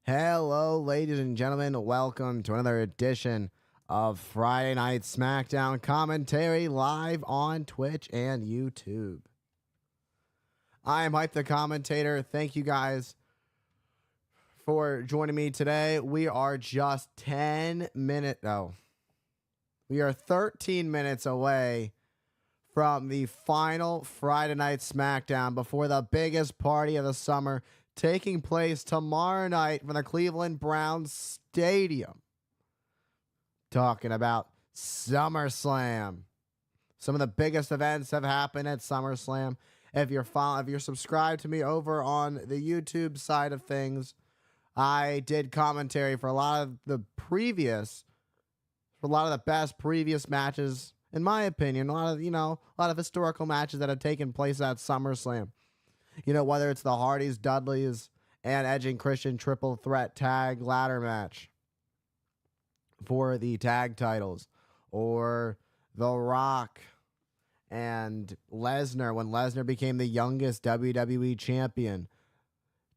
Hello, ladies and gentlemen. Welcome to another edition of Friday Night Smackdown commentary live on Twitch and YouTube. I am Hype the Commentator. Thank you guys for joining me today. We are just 13 minutes away from the final Friday Night Smackdown before the biggest party of the summer, taking place tomorrow night from the Cleveland Browns Stadium. Talking about Summerslam. Some of the biggest events have happened at Summerslam. If you're subscribed to me over on the YouTube side of things, I did commentary for a lot of the best previous matches, in my opinion, a lot of historical matches that have taken place at SummerSlam. Whether it's the Hardys, Dudleys, and Edge and Christian triple threat tag ladder match for the tag titles, or The Rock and Lesnar when Lesnar became the youngest WWE champion,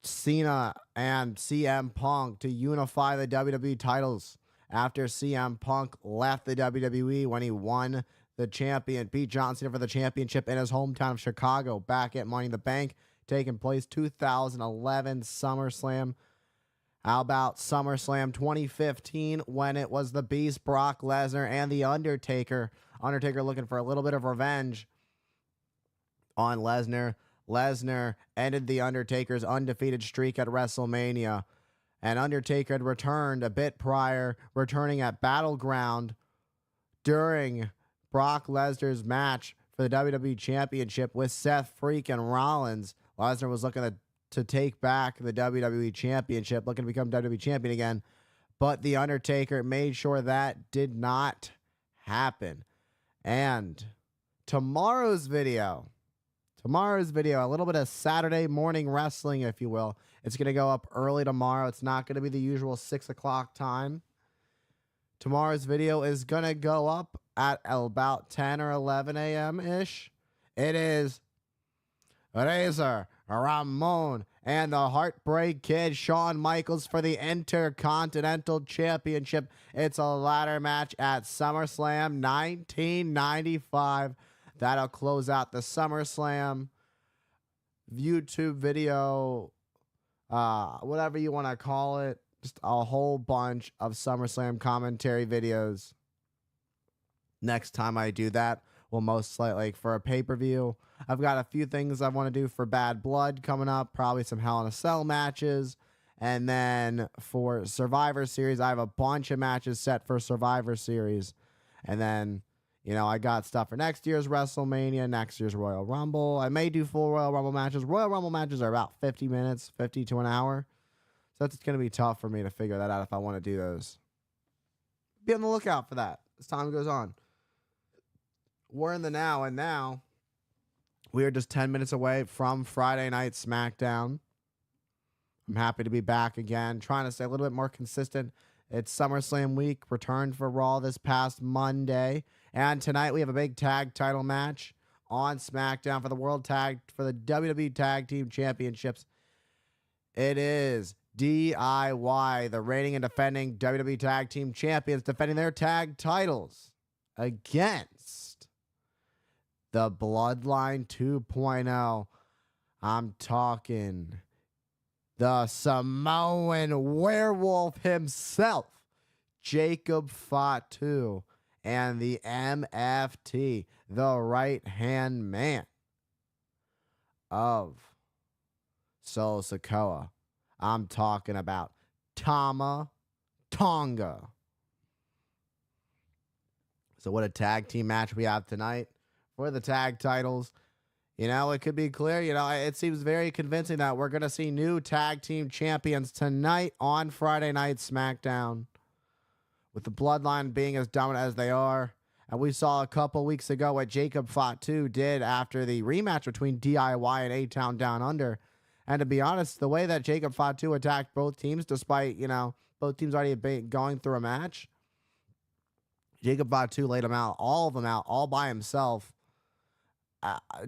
Cena and CM Punk to unify the WWE titles after CM Punk left the WWE when he won beat John Cena for the championship in his hometown of Chicago back at Money in the Bank, taking place 2011 SummerSlam. How about SummerSlam 2015 when it was the Beast, Brock Lesnar, and The Undertaker? Undertaker looking for a little bit of revenge on Lesnar. Lesnar ended The Undertaker's undefeated streak at WrestleMania, and Undertaker had returned a bit prior, returning at Battleground during Brock Lesnar's match for the WWE Championship with Seth freaking Rollins. Lesnar was looking to take back the WWE Championship, looking to become WWE Champion again, but The Undertaker made sure that did not happen. And tomorrow's video, a little bit of Saturday morning wrestling, if you will. It's going to go up early tomorrow. It's not going to be the usual 6 o'clock time. Tomorrow's video is going to go up at about 10 or 11 a.m.-ish. It is Razor Ramon and the Heartbreak Kid, Shawn Michaels, for the Intercontinental Championship. It's a ladder match at SummerSlam 1995. That'll close out the SummerSlam YouTube video, whatever you want to call it. Just a whole bunch of SummerSlam commentary videos. Next time I do that, will most likely, for a pay-per-view, I've got a few things I want to do for Bad Blood coming up, probably some Hell in a Cell matches, and then for Survivor Series, I have a bunch of matches set for Survivor Series, and then, I got stuff for next year's WrestleMania, next year's Royal Rumble. I may do full Royal Rumble matches. Royal Rumble matches are about 50 minutes, 50 to an hour, so it's going to be tough for me to figure that out if I want to do those. Be on the lookout for that as time goes on. We're in the now, and now we are just 10 minutes away from Friday Night Smackdown. I'm happy to be back again, trying to stay a little bit more consistent. It's SummerSlam week, returned for Raw this past Monday, and tonight we have a big tag title match on SmackDown for the WWE Tag Team Championships. It is DIY, the reigning and defending WWE Tag Team Champions, defending their tag titles against the Bloodline 2.0. I'm talking the Samoan werewolf himself, Jacob Fatu, and the MFT, the right-hand man of Solo Sikoa. I'm talking about Tama Tonga. So what a tag team match we have tonight for the tag titles. It could be clear. It seems very convincing that we're going to see new tag team champions tonight on Friday Night SmackDown, with the Bloodline being as dominant as they are. And we saw a couple weeks ago what Jacob Fatu did after the rematch between DIY and A-Town Down Under. And to be honest, the way that Jacob Fatu attacked both teams, despite, both teams already going through a match, Jacob Fatu laid all of them out, all by himself.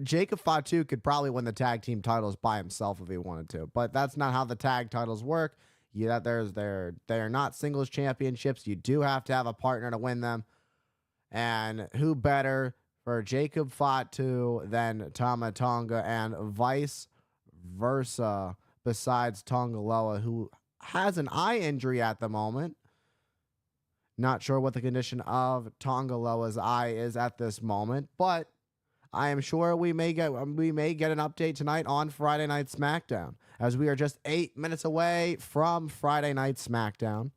Jacob Fatu could probably win the tag team titles by himself if he wanted to, but that's not how the tag titles work. Yeah, they're not singles championships. You do have to have a partner to win them. And who better for Jacob Fatu than Tama Tonga and vice versa besides Tongaloa, who has an eye injury at the moment. Not sure what the condition of Tongaloa's eye is at this moment, but I am sure we may get an update tonight on Friday Night SmackDown, as we are just 8 minutes away from Friday Night SmackDown.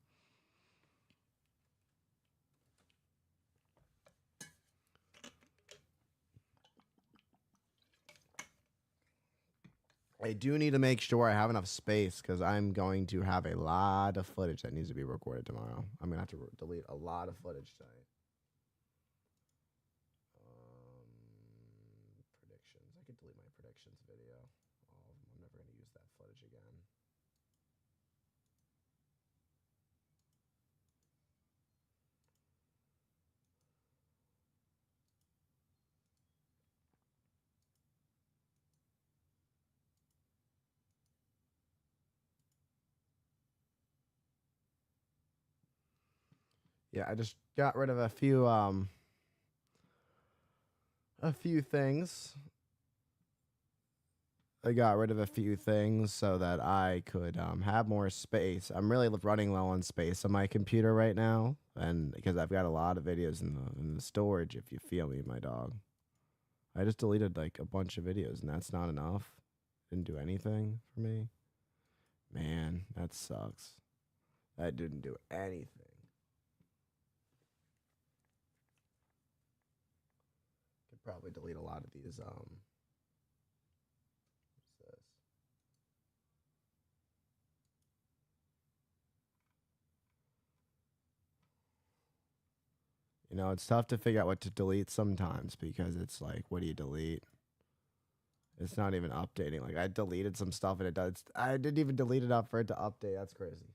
I do need to make sure I have enough space because I'm going to have a lot of footage that needs to be recorded tomorrow. I'm going to have to delete a lot of footage tonight. Predictions. I could delete my predictions video. I'm never going to use that footage again. Yeah, I just got rid of a few things. I got rid of a few things so that I could have more space. I'm really running low on space on my computer right now, and because I've got a lot of videos in the storage. If you feel me, my dog. I just deleted like a bunch of videos, and that's not enough. Didn't do anything for me. Man, that sucks. That didn't do anything. Could probably delete a lot of these. What's this? You know, it's tough to figure out what to delete sometimes because it's like, what do you delete? It's not even updating. Like I deleted some stuff and it does. I didn't even delete enough for it to update. That's crazy.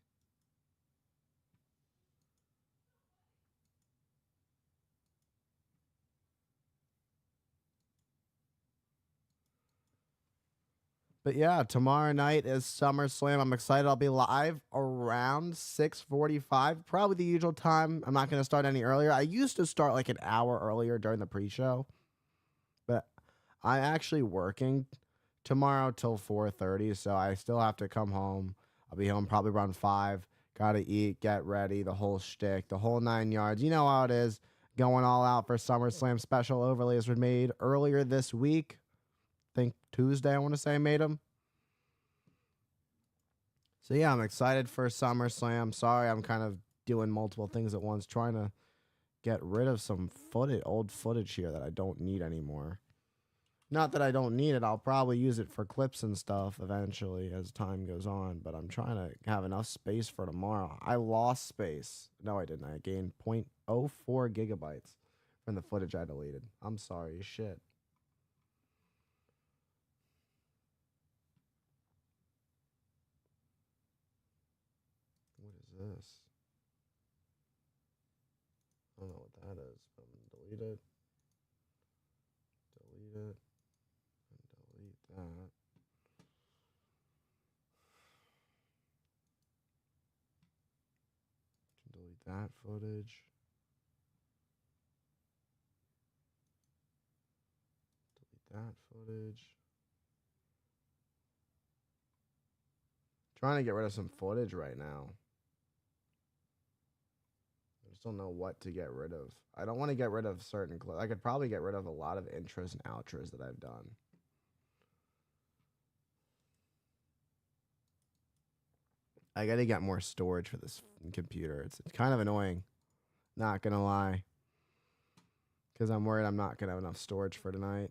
But yeah, tomorrow night is SummerSlam. I'm excited. I'll be live around 6:45, probably the usual time. I'm not going to start any earlier. I used to start like an hour earlier during the pre-show, but I'm actually working tomorrow till 4:30, so I still have to come home. I'll be home probably around 5. Gotta eat, get ready, the whole shtick, the whole 9 yards. You know how it is. Going all out for SummerSlam. Special overlays were made earlier this week. Think Tuesday, I want to say I made them. So yeah, I'm excited for SummerSlam. Sorry, I'm kind of doing multiple things at once, trying to get rid of some old footage here that I don't need anymore. Not that I don't need it. I'll probably use it for clips and stuff eventually as time goes on, but I'm trying to have enough space for tomorrow. I lost space. No, I didn't. I gained 0.04 gigabytes from the footage I deleted. I'm sorry, shit. What is this? I don't know what that is, but I'm gonna delete it. Delete it. And delete that. Delete that footage. Delete that footage. Trying to get rid of some footage right now. I just don't know what to get rid of. I don't want to get rid of certain clips. I could probably get rid of a lot of intros and outros that I've done. I got to get more storage for this computer. It's kind of annoying. Not going to lie. Because I'm worried I'm not going to have enough storage for tonight.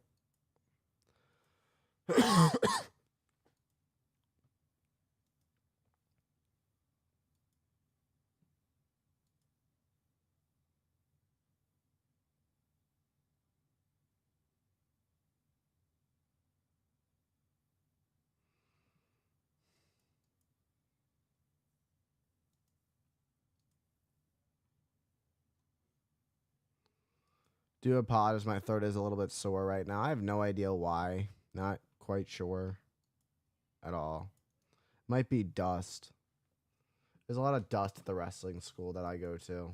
Do apologize. My throat is a little bit sore right now. I have no idea why. Not quite sure at all. Might be dust. There's a lot of dust at the wrestling school that I go to.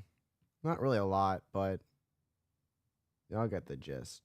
Not really a lot, but y'all get the gist.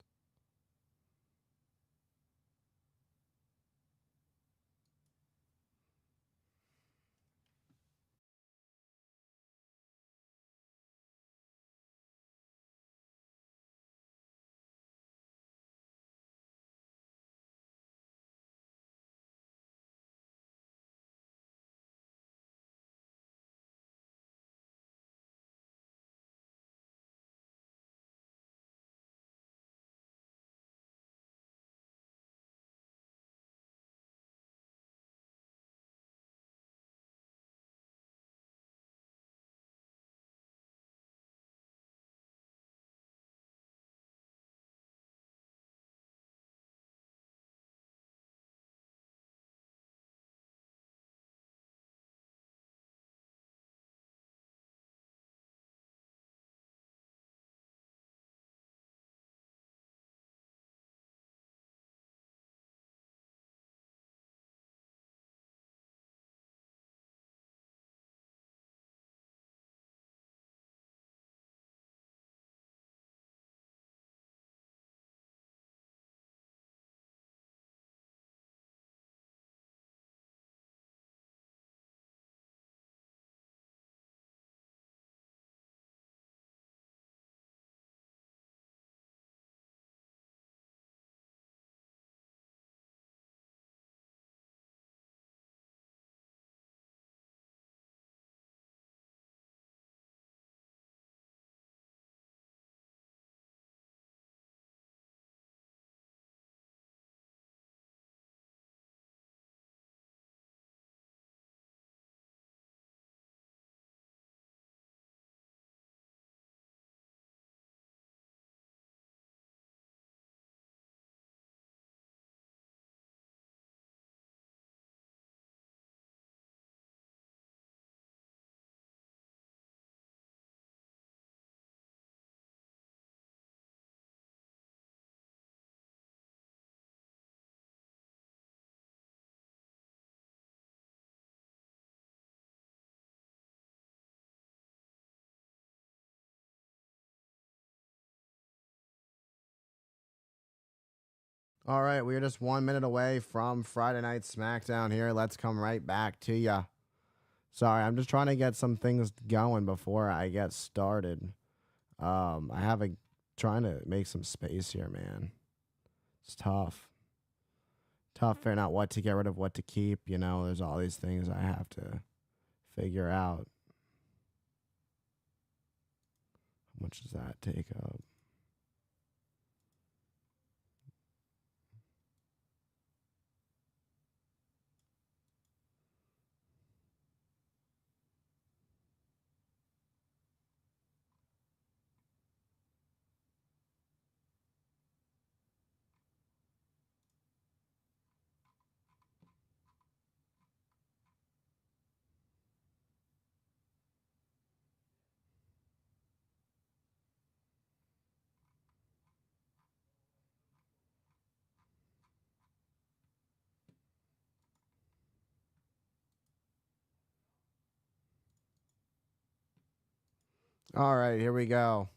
All right, we're just 1 minute away from Friday Night SmackDown here. Let's come right back to ya. Sorry, I'm just trying to get some things going before I get started. I have a trying to make some space here, man. It's tough. Tough figuring out what to get rid of, what to keep. You know, there's all these things I have to figure out. How much does that take up? All right, here we go.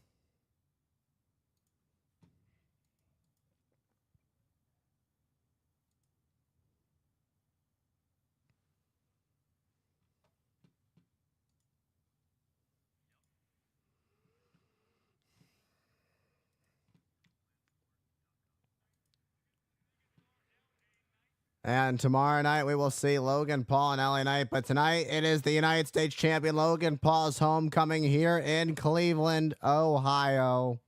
And tomorrow night we will see Logan Paul and LA Knight. But tonight it is the United States champion Logan Paul's homecoming here in Cleveland, Ohio.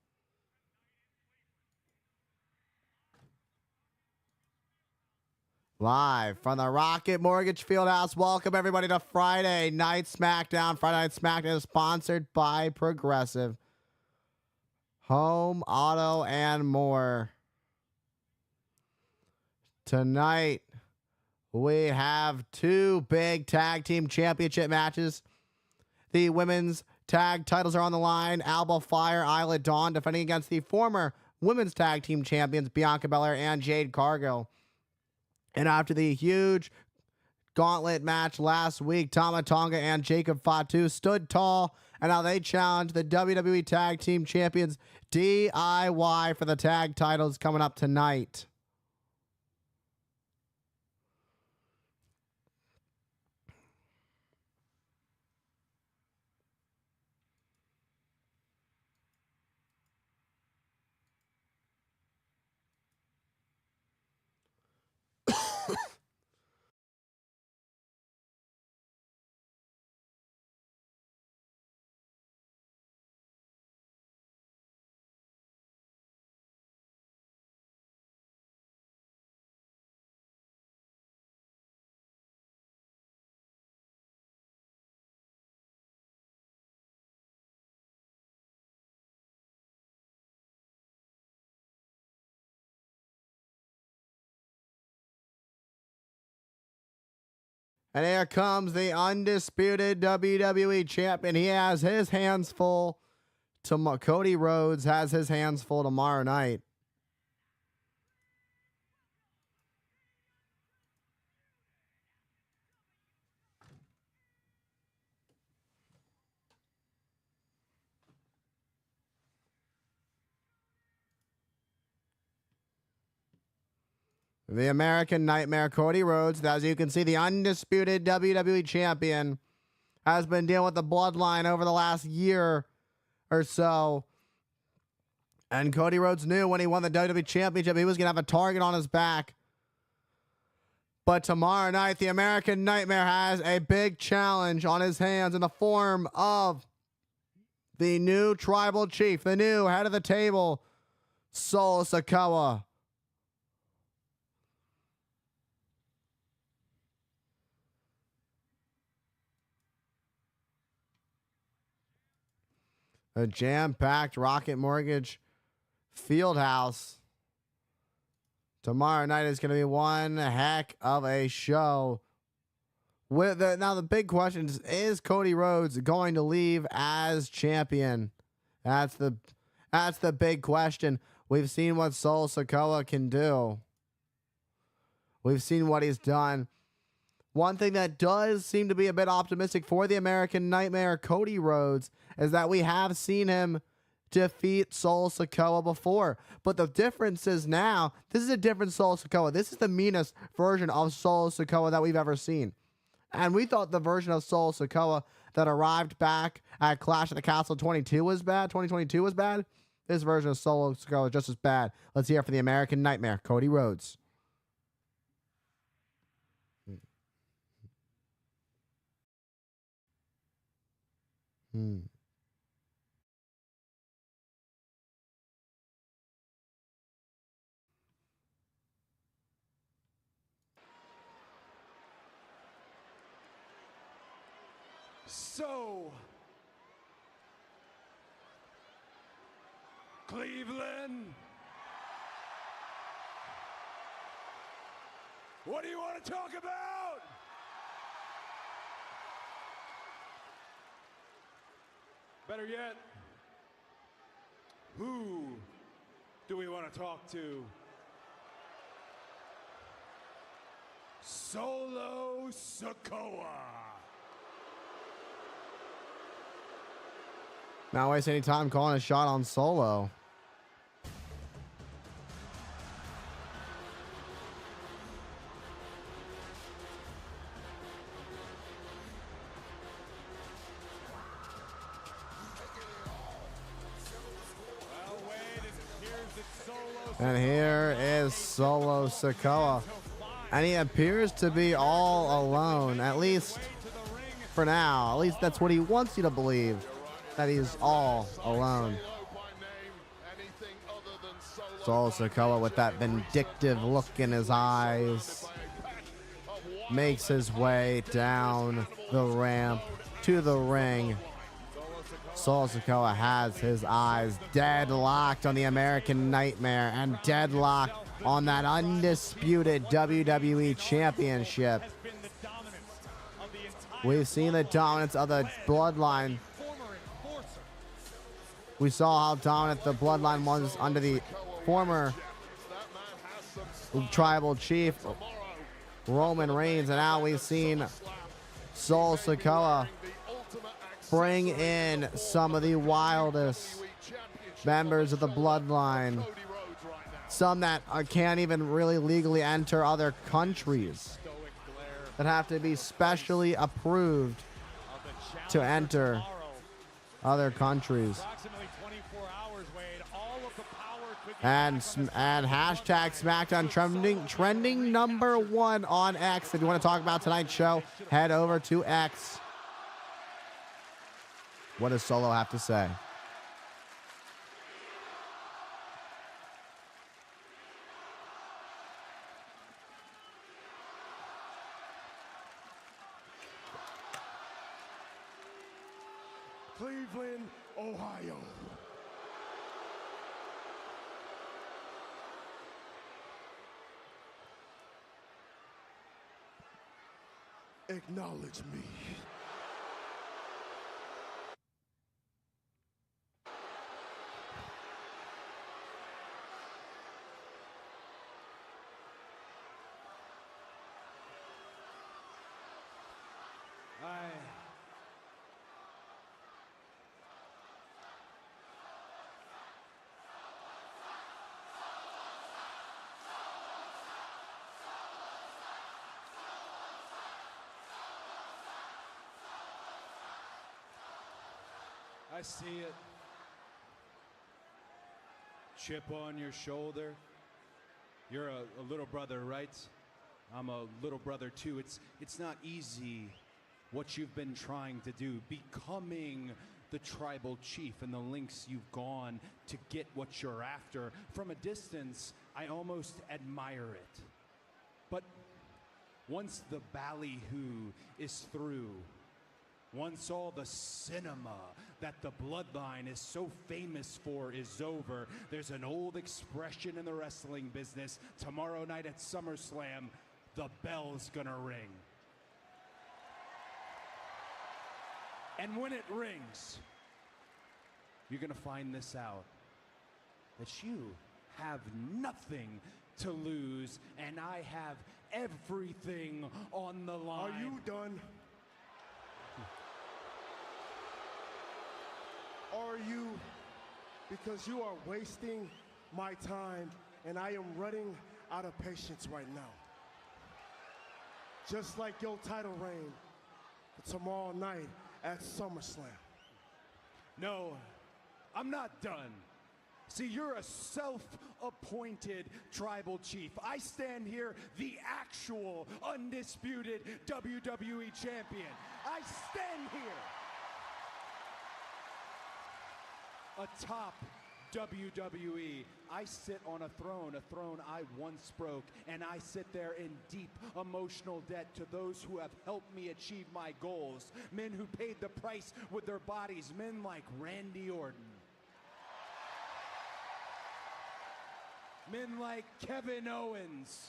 Live from the Rocket Mortgage Fieldhouse. Welcome everybody to Friday Night SmackDown. Friday Night SmackDown is sponsored by Progressive. Home, auto, and more. Tonight we have two big tag team championship matches. The women's tag titles are on the line. Alba Fire, Isla Dawn defending against the former women's tag team champions Bianca Belair and Jade Cargill. And after the huge gauntlet match last week. Tama Tonga and Jacob Fatu stood tall, and now they challenge the WWE Tag Team Champions DIY for the tag titles coming up tonight. And here comes the undisputed WWE champion. He has his hands full. Cody Rhodes has his hands full tomorrow night. The American Nightmare, Cody Rhodes, as you can see, the undisputed WWE champion, has been dealing with the bloodline over the last year or so. And Cody Rhodes knew when he won the WWE championship, he was going to have a target on his back. But tomorrow night, the American Nightmare has a big challenge on his hands in the form of the new tribal chief, the new head of the table, Solo Sikoa. A jam-packed Rocket Mortgage Fieldhouse. Tomorrow night is going to be one heck of a show. Now, the big question is Cody Rhodes going to leave as champion? That's the big question. We've seen what Solo Sikoa can do. We've seen what he's done. One thing that does seem to be a bit optimistic for the American Nightmare, Cody Rhodes, is that we have seen him defeat Solo Sikoa before. But the difference is now, this is a different Solo Sikoa. This is the meanest version of Solo Sikoa that we've ever seen. And we thought the version of Solo Sikoa that arrived back at Clash at the Castle 2022 was bad. This version of Solo Sikoa is just as bad. Let's hear it for the American Nightmare, Cody Rhodes. So, Cleveland, what do you want to talk about? Better yet, who do we want to talk to? Solo Sikoa. Not waste any time calling a shot on Solo. And here is Solo Sikoa. And he appears to be all alone, at least for now. At least that's what he wants you to believe, that he's all alone. Solo Sikoa, with that vindictive look in his eyes, makes his way down the ramp to the ring. Solo Sikoa has his eyes deadlocked on the American Nightmare and deadlocked on that undisputed WWE Championship. We've seen the dominance of the Bloodline. We saw how dominant the Bloodline was under the former tribal chief. Roman Reigns, and now we've seen Sol Sikoa bring in some of the wildest members of the bloodline. Some that can't even really legally enter other countries, that have to be specially approved to enter other countries. And hashtag SmackDown trending number 1 on X. If you want to talk about tonight's show, head over to X. What does Solo have to say? Cleveland, Ohio. Acknowledge me. I see it. Chip on your shoulder. You're a little brother, right? I'm a little brother too. It's not easy what you've been trying to do, becoming the tribal chief and the lengths you've gone to get what you're after. From a distance, I almost admire it. But once the ballyhoo is through, once all the cinema that the bloodline is so famous for is over, there's an old expression in the wrestling business. Tomorrow night at Summerslam, the bell's gonna ring. And when it rings, you're gonna find this out, that you have nothing to lose, and I have everything on the line. Are you done? Are you? Because you are wasting my time, and I am running out of patience right now. Just like your title reign tomorrow night at SummerSlam. No, I'm not done. See, you're a self-appointed tribal chief. I stand here, the actual undisputed WWE champion. I stand here atop WWE. I sit on a throne I once broke, and I sit there in deep emotional debt to those who have helped me achieve my goals. Men who paid the price with their bodies, men like Randy Orton. Men like Kevin Owens.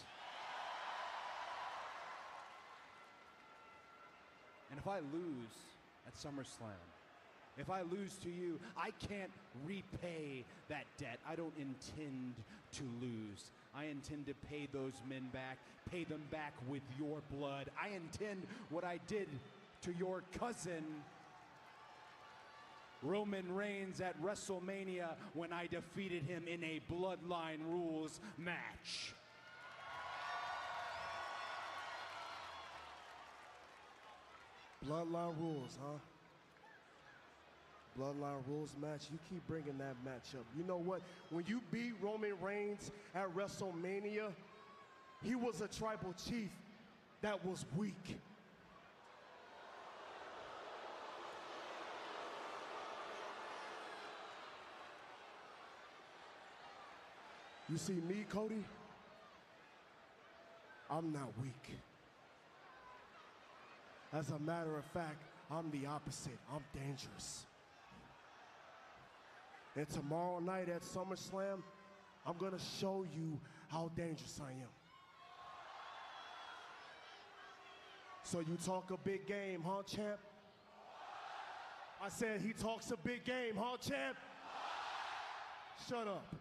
And if I lose at SummerSlam, if I lose to you, I can't repay that debt. I don't intend to lose. I intend to pay those men back, pay them back with your blood. I intend what I did to your cousin, Roman Reigns, at WrestleMania when I defeated him in a Bloodline Rules match. Bloodline Rules, huh? Bloodline Rules match. You keep bringing that match up. You know what? When you beat Roman Reigns at WrestleMania, he was a tribal chief that was weak. You see me, Cody? I'm not weak. As a matter of fact, I'm the opposite. I'm dangerous. And tomorrow night at SummerSlam, I'm gonna show you how dangerous I am. So you talk a big game, huh, champ? I said he talks a big game, huh, champ? Shut up.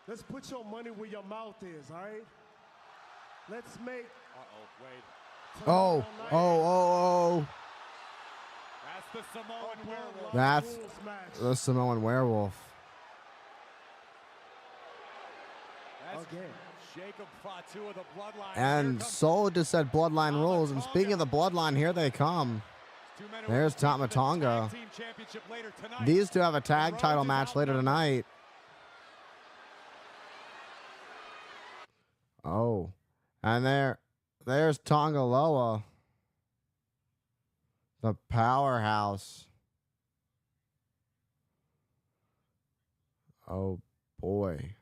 Let's put your money where your mouth is, all right? Let's make Oh, tomorrow oh, night oh, oh. That's the Samoan a werewolf. That's rules match. the Samoan werewolf. That's Again. Jacob Fatu of the Bloodline. And Soul just said bloodline rules. And speaking of the bloodline, here they come. There's Tama Tonga. These two have a tag title match later tonight. Oh, and there's Tonga Loa, the powerhouse. Oh boy.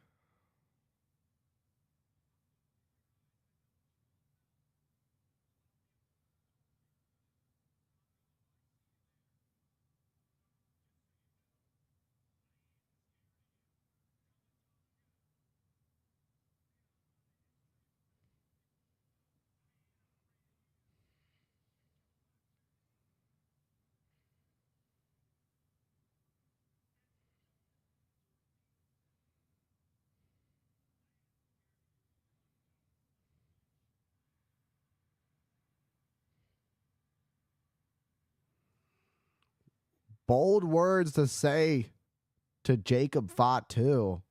Bold words to say to Jacob Fatu.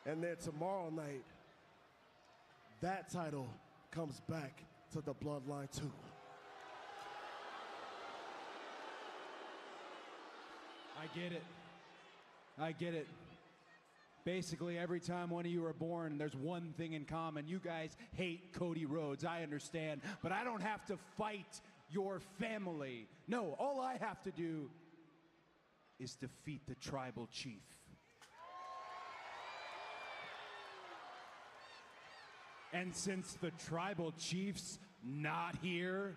And then tomorrow night, that title comes back to the Bloodline too. I get it. I get it. Basically, every time one of you are born, there's one thing in common. You guys hate Cody Rhodes. I understand. But I don't have to fight your family. No, all I have to do is defeat the tribal chief. And since the tribal chief's not here,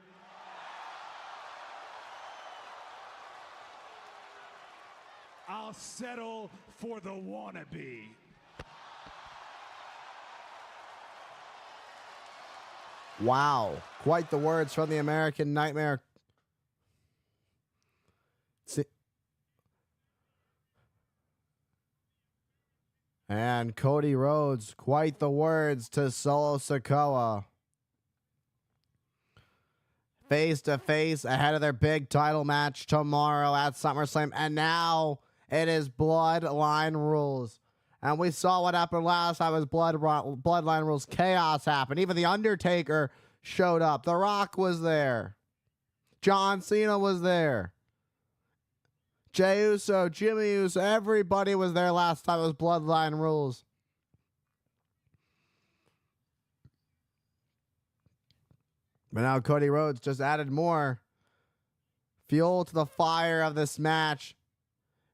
I'll settle for the wannabe. Wow. Quite the words from the American Nightmare. And Cody Rhodes, quite the words to Solo Sikoa. Face to face ahead of their big title match tomorrow at SummerSlam. And now it is Bloodline Rules. And we saw what happened last time was Bloodline Rules. Chaos happened. Even The Undertaker showed up. The Rock was there. John Cena was there. Jey Uso, Jimmy Uso, everybody was there last time. It was Bloodline Rules. But now Cody Rhodes just added more fuel to the fire of this match,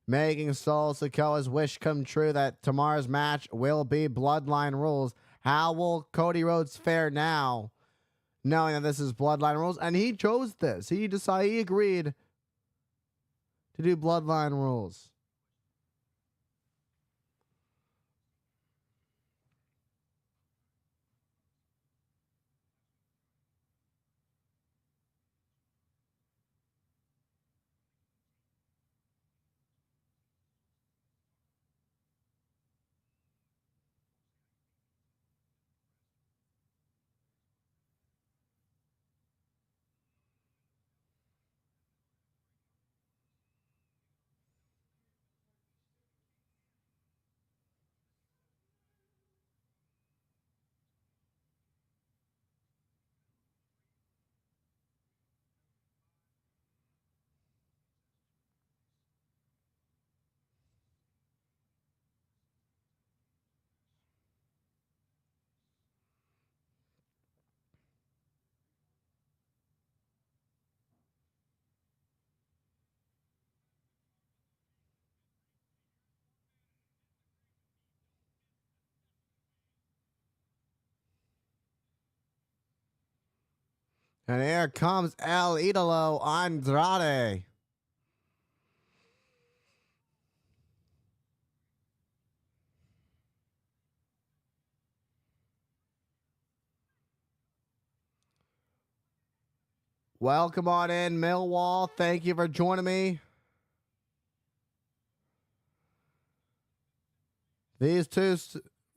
making Solo Sikoa's wish come true that tomorrow's match will be Bloodline Rules. How will Cody Rhodes fare now, knowing that this is Bloodline Rules? And he chose this. He agreed to do Bloodline Rules. And here comes El Idolo Andrade. Welcome on in, Millwall. Thank you for joining me. These two,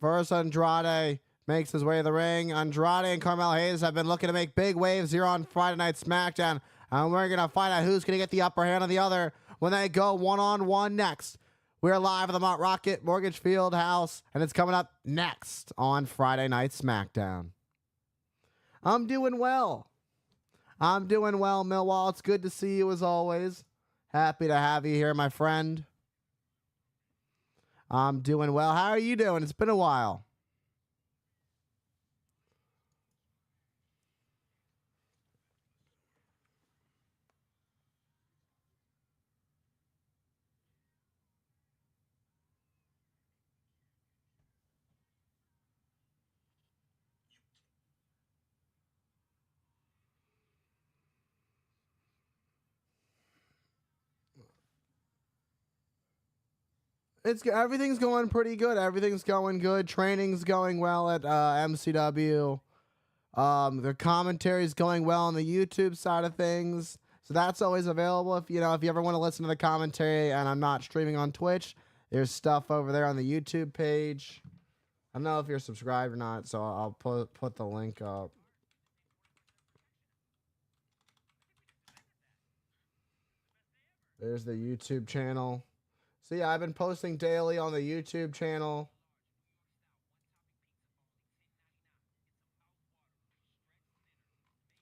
first Andrade makes his way to the ring. Andrade and Carmel Hayes have been looking to make big waves here on Friday Night SmackDown. And we're going to find out who's going to get the upper hand on the other when they go one-on-one next. We're live at the Mont Rocket Mortgage Field House, and it's coming up next on Friday Night SmackDown. I'm doing well. I'm doing well, Millwall. It's good to see you as always. Happy to have you here, my friend. I'm doing well. How are you doing? It's been a while. Everything's going pretty good. Everything's going good. Training's going well at MCW. The commentary's going well on the YouTube side of things. So that's always available. If you ever want to listen to the commentary and I'm not streaming on Twitch, there's stuff over there on the YouTube page. I don't know if you're subscribed or not, so I'll put the link up. There's the YouTube channel. So yeah, I've been posting daily on the YouTube channel.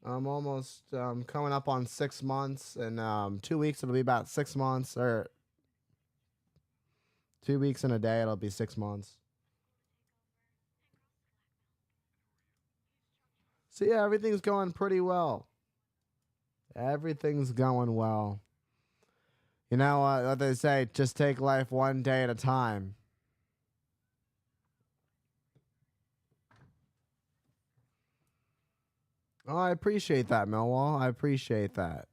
I'm almost coming up on 6 months. In 2 weeks, it'll be about 6 months. Or 2 weeks and a day, it'll be 6 months. So yeah, everything's going pretty well. Everything's going well. You know what they say, just take life one day at a time. Oh, I appreciate that, Millwall. I appreciate that.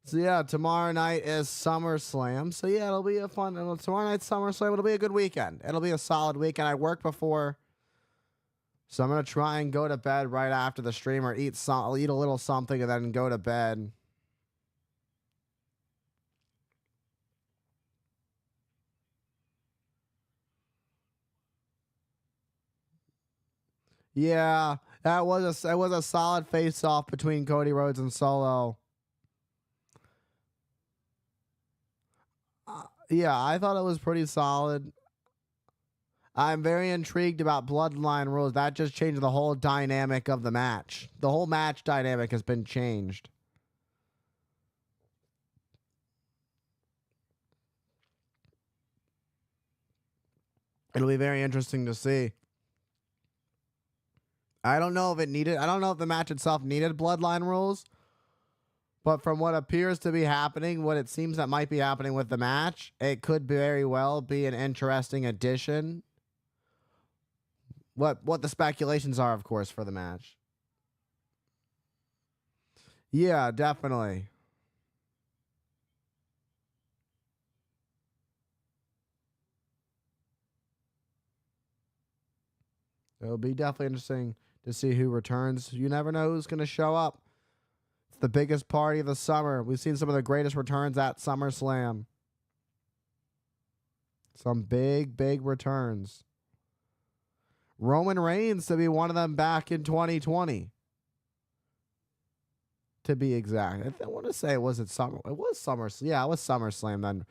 So yeah, tomorrow night is Summerslam. So yeah, it'll be a fun. Tomorrow night's Summerslam. It'll be a good weekend. It'll be a solid weekend. I worked before, so I'm gonna try and go to bed right after the stream, or eat a little something and then go to bed. Yeah, it was a solid face-off between Cody Rhodes and Solo. Yeah, I thought it was pretty solid. I'm very intrigued about Bloodline rules. That just changed the whole dynamic of the match. The whole match dynamic has been changed. It'll be very interesting to see. I don't know if the match itself needed Bloodline rules. But from what appears to be happening, what it seems that might be happening with the match, it could very well be an interesting addition. What the speculations are, of course, for the match. Yeah, definitely. It'll be definitely interesting to see who returns. You never know who's going to show up. It's the biggest party of the summer. We've seen some of the greatest returns at SummerSlam. Some big, big returns. Roman Reigns to be one of them back in 2020. To be exact. I want to say it was SummerSlam. Yeah, it was SummerSlam then.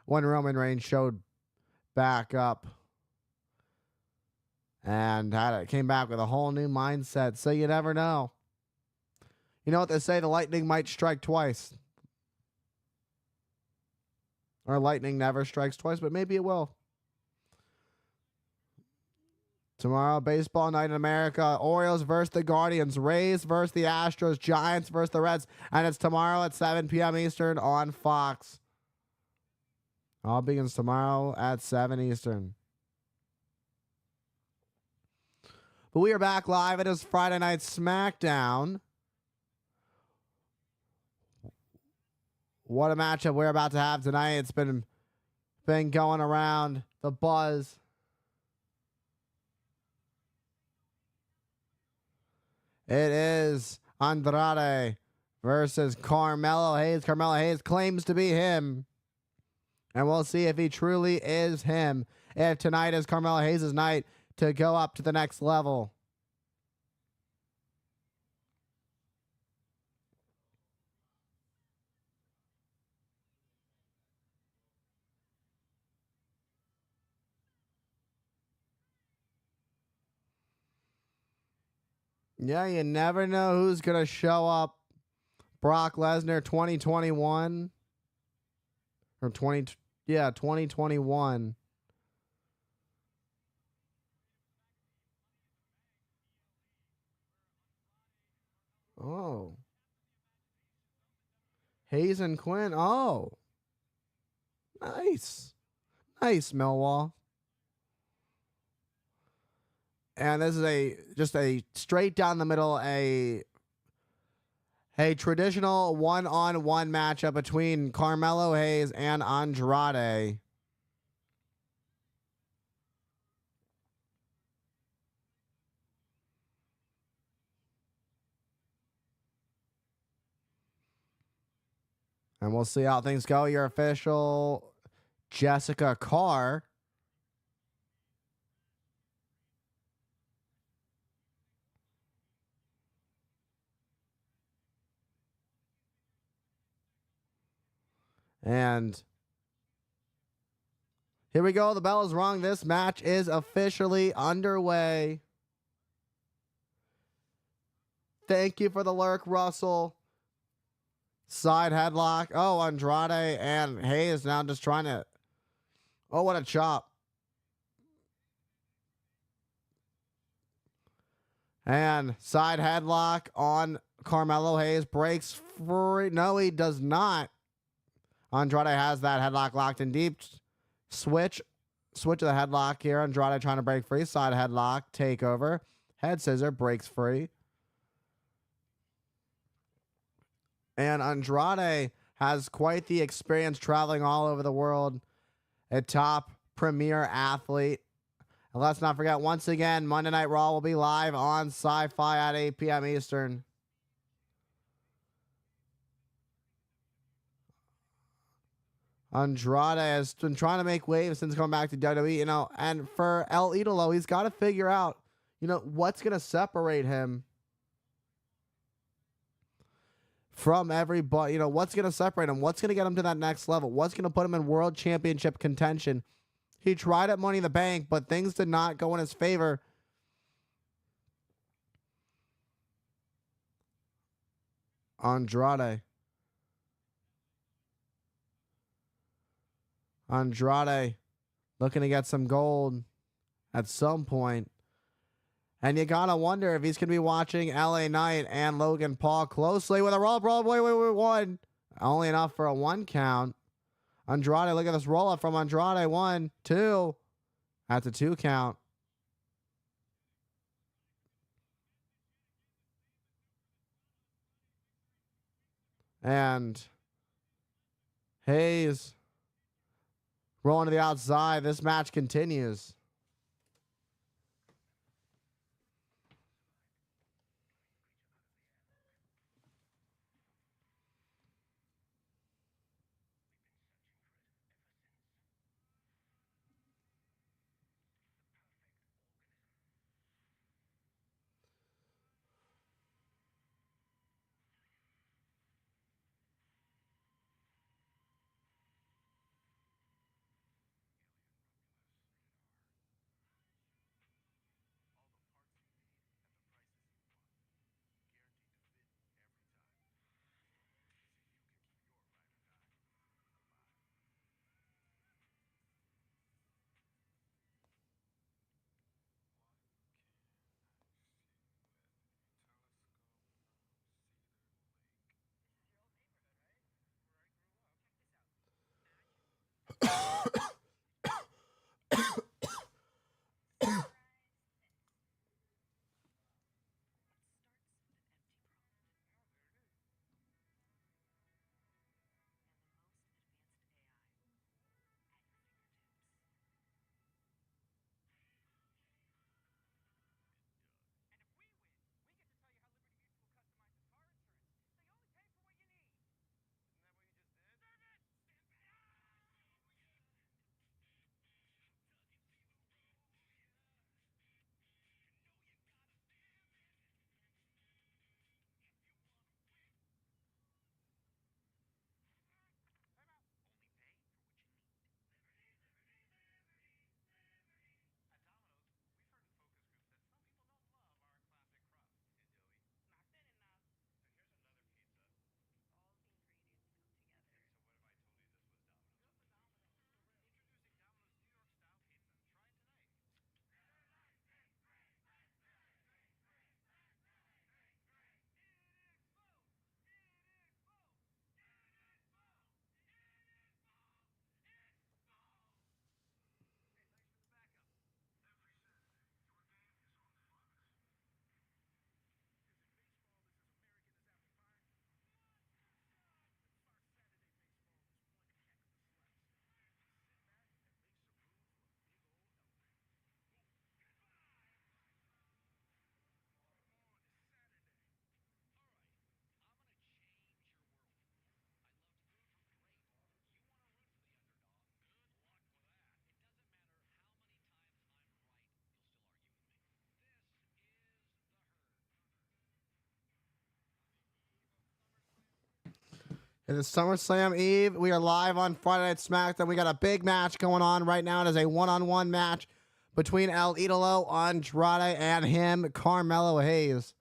When Roman Reigns showed back up. And came back with a whole new mindset. So you never know. You know what they say? The lightning might strike twice. Or lightning never strikes twice, but maybe it will. Tomorrow, baseball night in America. Orioles versus the Guardians. Rays versus the Astros. Giants versus the Reds. And it's tomorrow at 7 p.m. Eastern on Fox. All begins tomorrow at 7 Eastern. But we are back live. It is Friday Night Smackdown. What a matchup we're about to have tonight. It's been going around the buzz. It is Andrade versus Carmelo Hayes. Carmelo Hayes claims to be him. And we'll see if he truly is him. If tonight is Carmelo Hayes' night to go up to the next level. Yeah, you never know who's going to show up. Brock Lesnar 2021. Or 2021. Oh. Hayes and Quinn. Oh. Nice. Nice, Millwall. And this is just a straight down the middle, a traditional one-on-one matchup between Carmelo Hayes and Andrade. And we'll see how things go. Your official Jessica Carr. And here we go. The bell is rung. This match is officially underway. Thank you for the lurk, Russell. Side headlock. Oh, Andrade and Hayes now just trying to... Oh, what a chop. And side headlock on Carmelo Hayes. Breaks free. No, he does not. Andrade has that headlock locked in deep. Switch of the headlock here. Andrade trying to break free. Side headlock. Takeover. Head scissor. Breaks free. And Andrade has quite the experience traveling all over the world. A top premier athlete. And let's not forget, once again, Monday Night Raw will be live on Sci-Fi at 8 p.m. Eastern. Andrade has been trying to make waves since coming back to WWE, and for El Idolo, he's got to figure out, what's going to separate him from everybody. What's going to separate him? What's going to get him to that next level? What's going to put him in world championship contention? He tried at Money in the Bank, but things did not go in his favor. Andrade looking to get some gold at some point. And you got to wonder if he's going to be watching LA Knight and Logan Paul closely with a roll-up. Wait, one. Only enough for a 1 count. Andrade, look at this roll-up from Andrade. 1, 2. That's a 2 count. And Hayes rolling to the outside. This match continues. It is SummerSlam Eve. We are live on Friday Night SmackDown. We got a big match going on right now. It is a one-on-one match between El Idolo, Andrade, and him, Carmelo Hayes.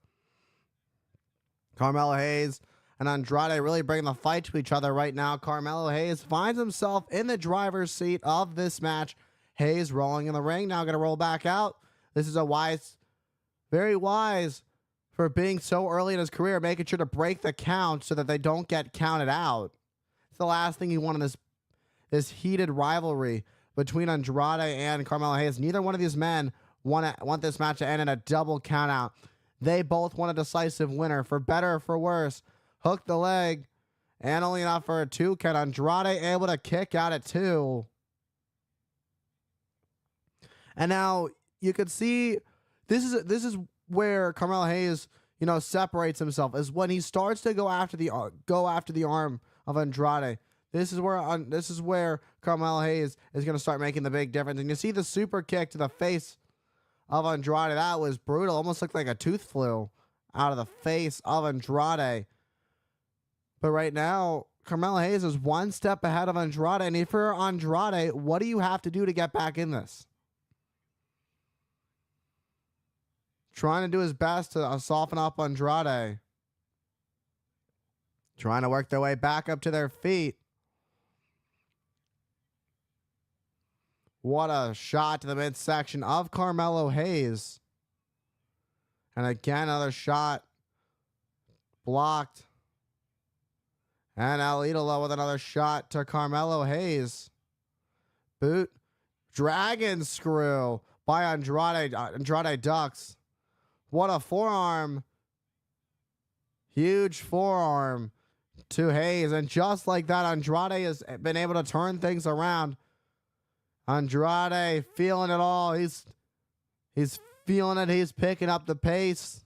Carmelo Hayes and Andrade really bringing the fight to each other right now. Carmelo Hayes finds himself in the driver's seat of this match. Hayes rolling in the ring. Now going to roll back out. This is a wise, very wise for being so early in his career, making sure to break the count so that they don't get counted out. It's the last thing you want in this heated rivalry between Andrade and Carmelo Hayes. Neither one of these men want this match to end in a double count out. They both want a decisive winner, for better or for worse. Hook the leg, and only enough for a 2 count. Andrade able to kick out at 2. And now you could see this is where Carmelo Hayes, separates himself, is when he starts to go after the arm of Andrade. This is where Carmelo Hayes is going to start making the big difference. And you see the super kick to the face of Andrade. That was brutal. Almost looked like a tooth flew out of the face of Andrade. But right now, Carmelo Hayes is one step ahead of Andrade. And if you're Andrade, what do you have to do to get back in this? Trying to do his best to soften up Andrade. Trying to work their way back up to their feet. What a shot to the midsection of Carmelo Hayes. And again, another shot blocked. And El Idolo with another shot to Carmelo Hayes. Boot. Dragon screw by Andrade. Andrade ducks. What a forearm. Huge forearm to Hayes. And just like that, Andrade has been able to turn things around. Andrade feeling it all. He's feeling it. He's picking up the pace.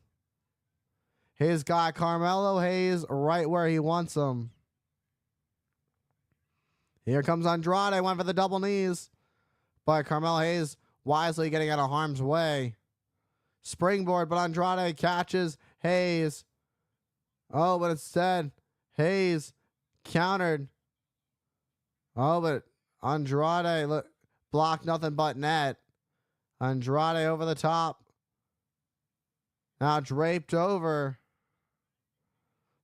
He's got Carmelo Hayes right where he wants him. Here comes Andrade. Went for the double knees. But Carmelo Hayes wisely getting out of harm's way. Springboard, but Andrade catches Hayes. Oh, but instead, Hayes countered. Oh, but Andrade blocked nothing but net. Andrade over the top. Now draped over.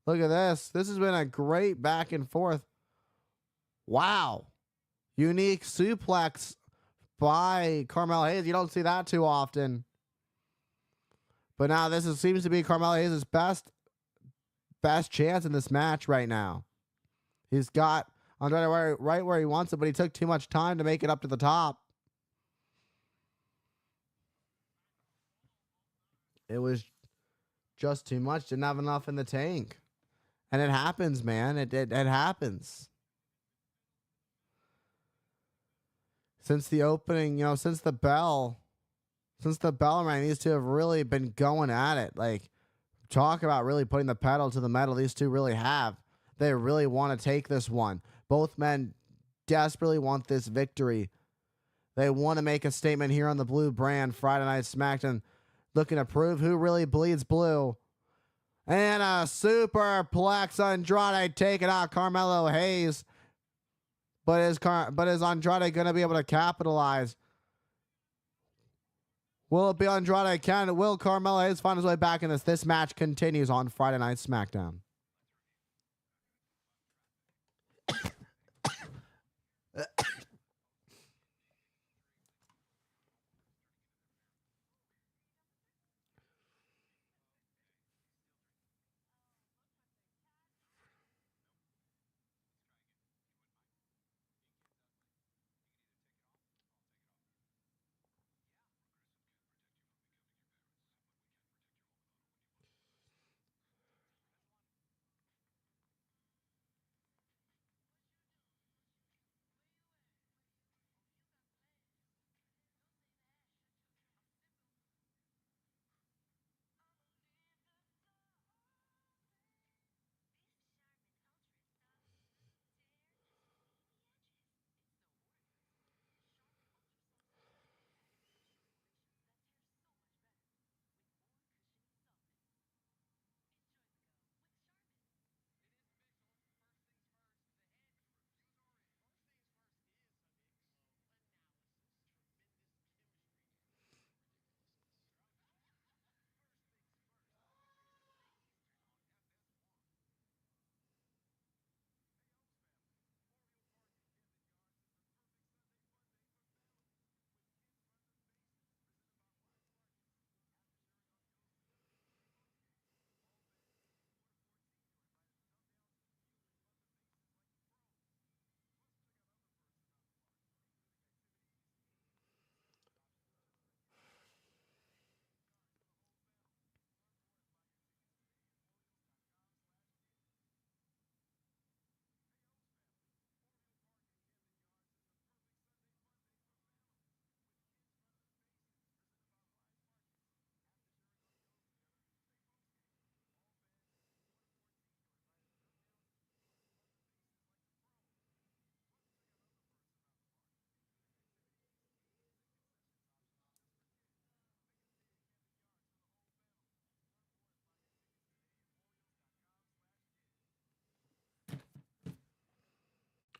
Look at this. This has been a great back and forth. Wow. Unique suplex by Carmelo Hayes. You don't see that too often. But now seems to be Carmelo Hayes' best chance in this match right now. He's got Andrade right where he wants it, but he took too much time to make it up to the top. It was just too much. Didn't have enough in the tank. And it happens, man. It happens. Since the opening, since the bell rang, these two have really been going at it. Like, talk about really putting the pedal to the metal. These two really have. They really want to take this one. Both men desperately want this victory. They want to make a statement here on the Blue brand, Friday Night SmackDown, looking to prove who really bleeds blue. And a superplex. Andrade taking out Carmelo Hayes. But is Andrade going to be able to capitalize? Will it be Andrade? Will Carmelo Hayes find his way back in this? This match continues on Friday Night SmackDown.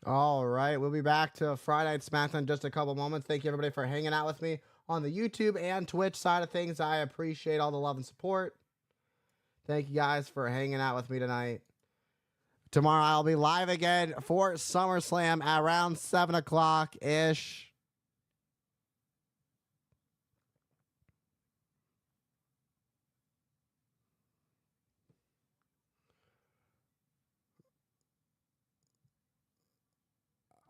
All right, we'll be back to Friday Night SmackDown in just a couple moments. Thank you, everybody, for hanging out with me on the YouTube and Twitch side of things. I appreciate all the love and support. Thank you guys for hanging out with me tonight. Tomorrow, I'll be live again for SummerSlam at around 7 o'clock-ish.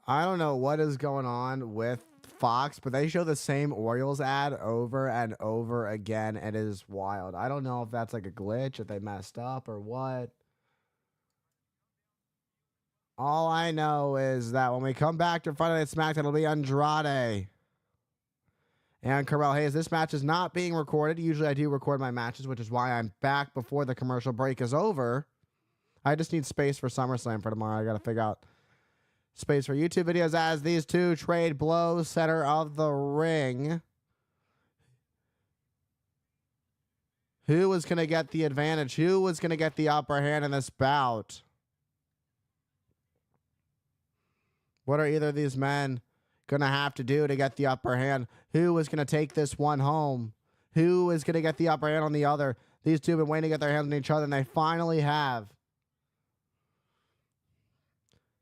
I don't know what is going on with Fox, but they show the same Orioles ad over and over again. It is wild. I don't know if that's like a glitch, if they messed up or what. All I know is that when we come back to Friday Night SmackDown, it'll be Andrade and Carmelo Hayes. This match is not being recorded. Usually I do record my matches, which is why I'm back before the commercial break is over. I just need space for SummerSlam for tomorrow. I got to figure out space for YouTube videos as these two trade blows center of the ring. Who was going to get the advantage? Who was going to get the upper hand in this bout? What are either of these men going to have to do to get the upper hand? Who is going to take this one home? Who is going to get the upper hand on the other? These two have been waiting to get their hands on each other, and they finally have.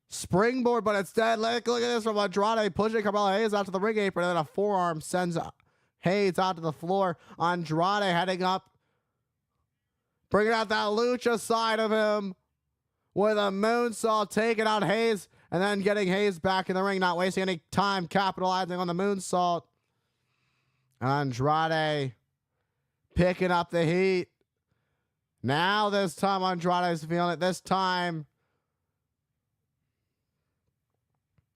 Springboard, but it's dead. Look at this from Andrade pushing Carmelo Hayes out to the ring apron, and then a forearm sends Hayes out to the floor. Andrade heading up, bringing out that lucha side of him with a moonsault, taking out Hayes, and then getting Hayes back in the ring, not wasting any time, capitalizing on the moonsault. Andrade picking up the heat. Now this time Andrade's feeling it. This time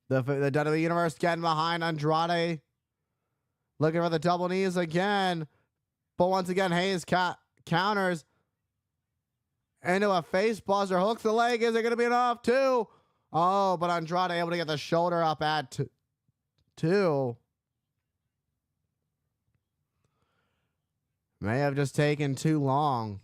the WWE Universe getting behind Andrade. Looking for the double knees again. But once again, Hayes counters into a face buster. Hooks the leg. Is it going to be enough? Two. Oh, but Andrade able to get the shoulder up at two. May have just taken too long.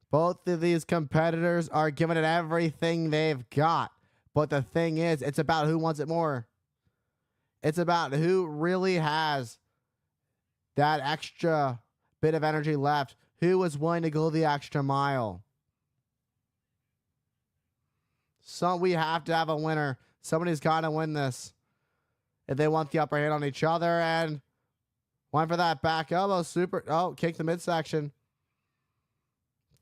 Both of these competitors are giving it everything they've got. But the thing is, it's about who wants it more. It's about who really has that extra bit of energy left. Who is willing to go the extra mile. So we have to have a winner. Somebody's got to win this if they want the upper hand on each other. And went for that back elbow. Super. Oh, kick the midsection.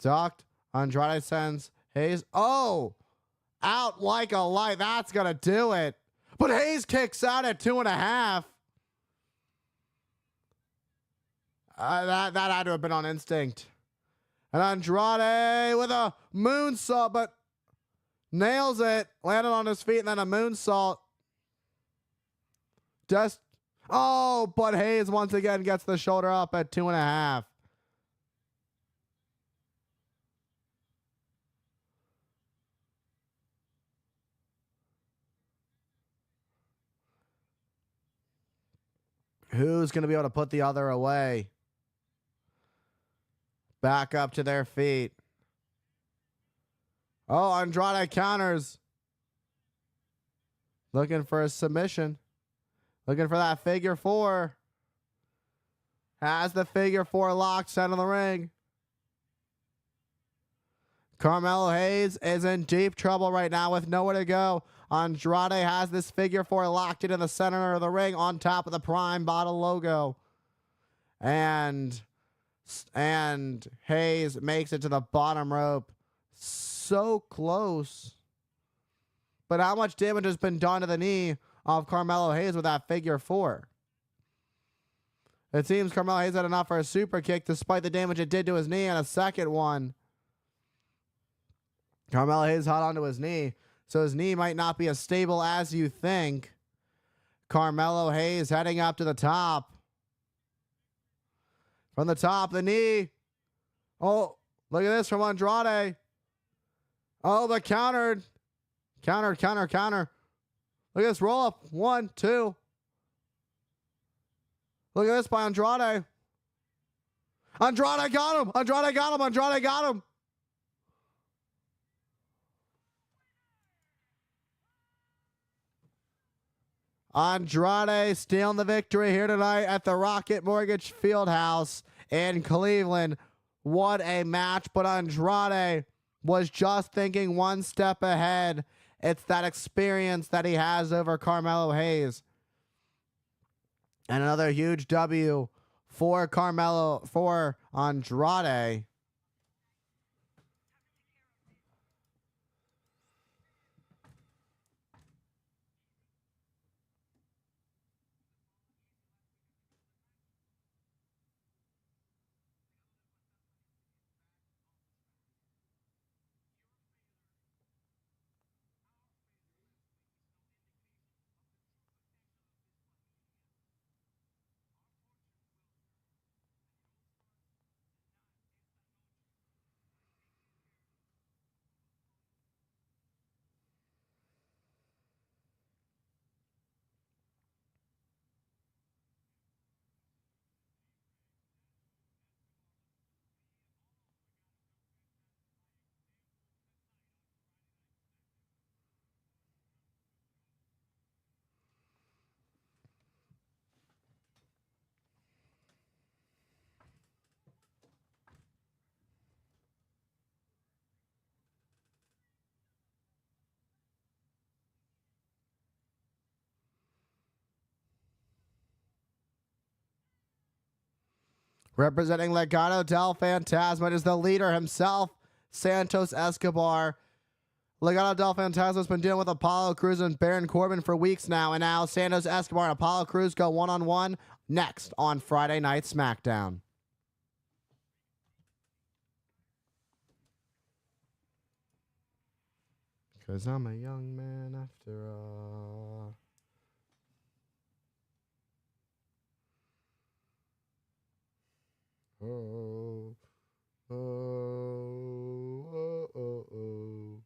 Ducked. Andrade sends Hayes. Oh, out like a light. That's going to do it. But Hayes kicks out at 2.5. That had to have been on instinct. And Andrade with a moonsault, but nails it. Landed on his feet and then a moonsault. Just, oh, but Hayes once again gets the shoulder up at 2.5. Who's going to be able to put the other away? Back up to their feet. Oh, Andrade counters. Looking for a submission. Looking for that figure four. Has the figure four locked, set in the ring. Carmelo Hayes is in deep trouble right now with nowhere to go. Andrade has this figure four locked into the center of the ring on top of the Prime Bottle logo. And Hayes makes it to the bottom rope. So close. But how much damage has been done to the knee of Carmelo Hayes with that figure four? It seems Carmelo Hayes had enough for a super kick despite the damage it did to his knee and a second one. Carmelo Hayes held onto his knee, so his knee might not be as stable as you think. Carmelo Hayes heading up to the top. From the top, the knee. Oh, look at this from Andrade. Oh, but countered. Counter. Look at this roll up. 1, 2. Look at this by Andrade. Andrade got him. Andrade stealing the victory here tonight at the Rocket Mortgage Fieldhouse in Cleveland. What a match, but Andrade was just thinking one step ahead. It's that experience that he has over Carmelo Hayes. And another huge W for Andrade. Representing Legado del Fantasma is the leader himself, Santos Escobar. Legado del Fantasma has been dealing with Apollo Crews and Baron Corbin for weeks now, and now Santos Escobar and Apollo Crews go one-on-one next on Friday Night SmackDown. Because I'm a young man after all. Oh, oh, oh, oh, oh.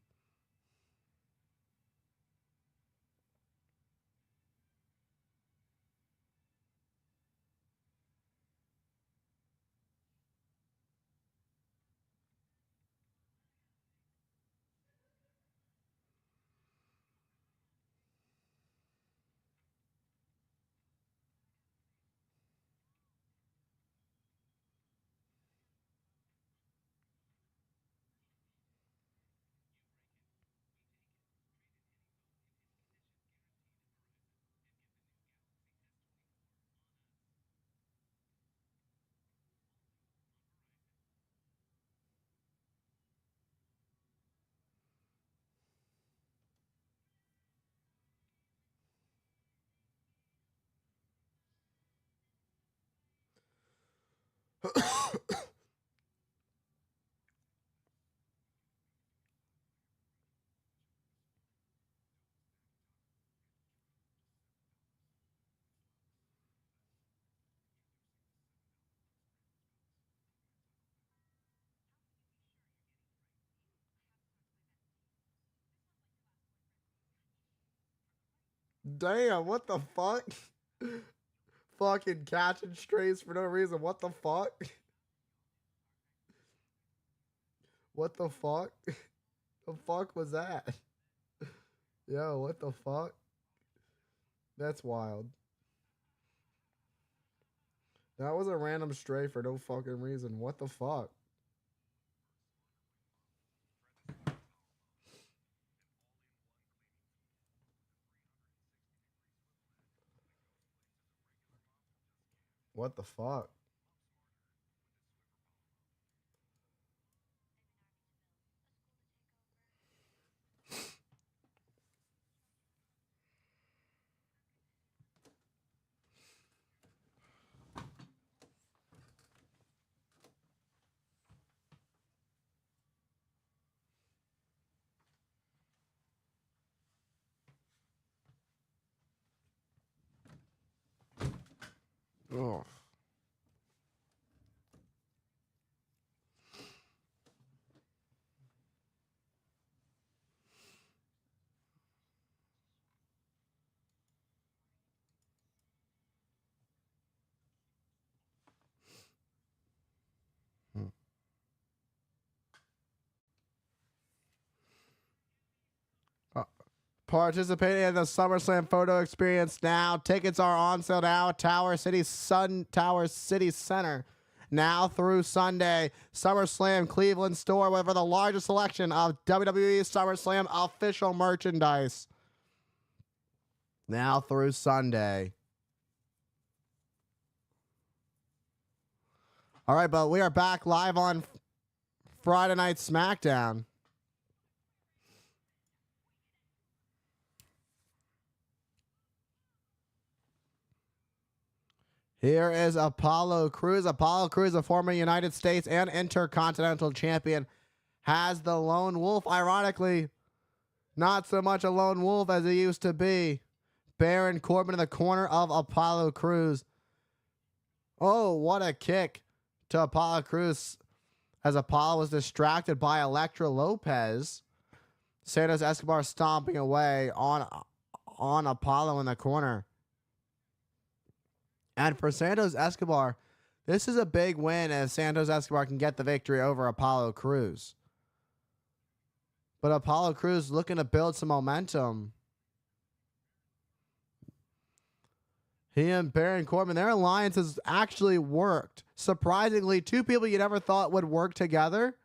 Damn, what the fuck? Fucking catching strays for no reason. What the fuck? What the fuck? The fuck was that? Yo, what the fuck? That's wild. That was a random stray for no fucking reason. What the fuck? What the fuck? Oh. Participating in the SummerSlam photo experience now. Tickets are on sale now. Tower City Center. Now through Sunday. SummerSlam Cleveland store with the largest selection of WWE SummerSlam official merchandise. Now through Sunday. All right, but we are back live on Friday Night SmackDown. Here is Apollo Crews. Apollo Crews, a former United States and Intercontinental Champion, has the lone wolf. Ironically, not so much a lone wolf as he used to be. Baron Corbin in the corner of Apollo Crews. Oh, what a kick to Apollo Crews as Apollo was distracted by Elektra Lopez. Santos Escobar stomping away on Apollo in the corner. And for Santos Escobar, this is a big win as Santos Escobar can get the victory over Apollo Crews. But Apollo Crews looking to build some momentum. He and Baron Corbin, their alliance has actually worked. Surprisingly, two people you never thought would work together.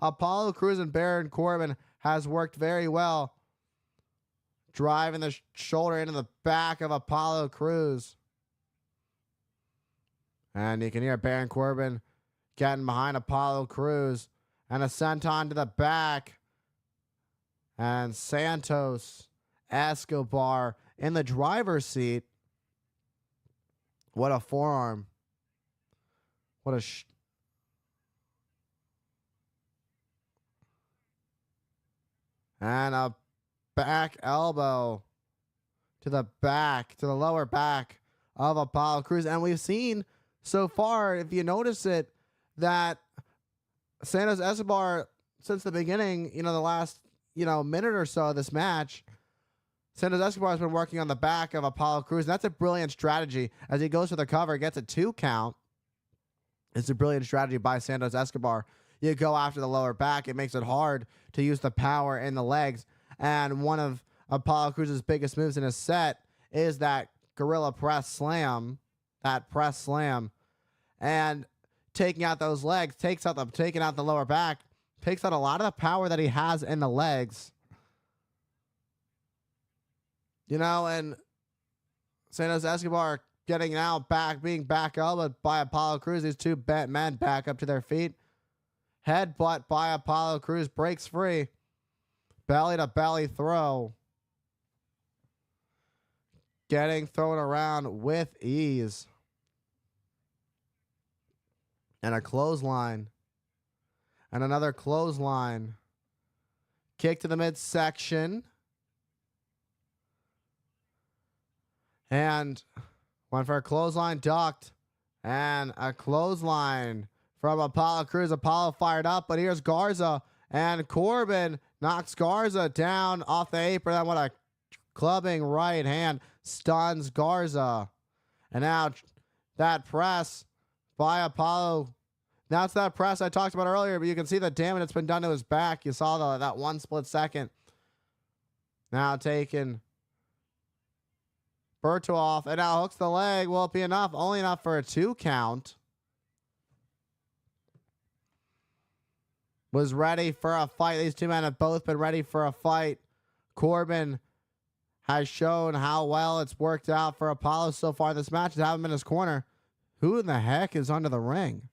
Apollo Crews and Baron Corbin has worked very well. Driving the shoulder into the back of Apollo Crews. And you can hear Baron Corbin getting behind Apollo Crews. And a senton to the back. And Santos Escobar in the driver's seat. What a forearm. What a... and a back elbow to the back, to the lower back of Apollo Crews. And we've seen so far, if you notice it, that Santos Escobar, since the beginning, the last, minute or so of this match, Santos Escobar has been working on the back of Apollo Crews. And that's a brilliant strategy. As he goes for the cover, gets a 2 count. It's a brilliant strategy by Santos Escobar. You go after the lower back. It makes it hard to use the power in the legs. And one of Apollo Crews' biggest moves in his set is that gorilla press slam. That press slam. And taking out those legs, taking out the lower back, takes out a lot of the power that he has in the legs. And Santos Escobar getting now back, being back elbowed by Apollo Crews. These two men back up to their feet. Headbutt by Apollo Crews, breaks free. Belly to belly throw. Getting thrown around with ease. And a clothesline. And another clothesline. Kick to the midsection. And went for a clothesline, ducked. And a clothesline from Apollo Crews. Apollo fired up, but here's Garza. And Corbin knocks Garza down off the apron. Then what a clubbing right hand stuns Garza. And now that press by Apollo. Now it's that press I talked about earlier, but you can see the damage that's been done to his back. You saw that one split second. Now taking Bertoff, and now hooks the leg. Will it be enough? Only enough for a 2 count. Was ready for a fight. These two men have both been ready for a fight. Corbin has shown how well it's worked out for Apollo so far. This match has have him in his corner. Who in the heck is under the ring?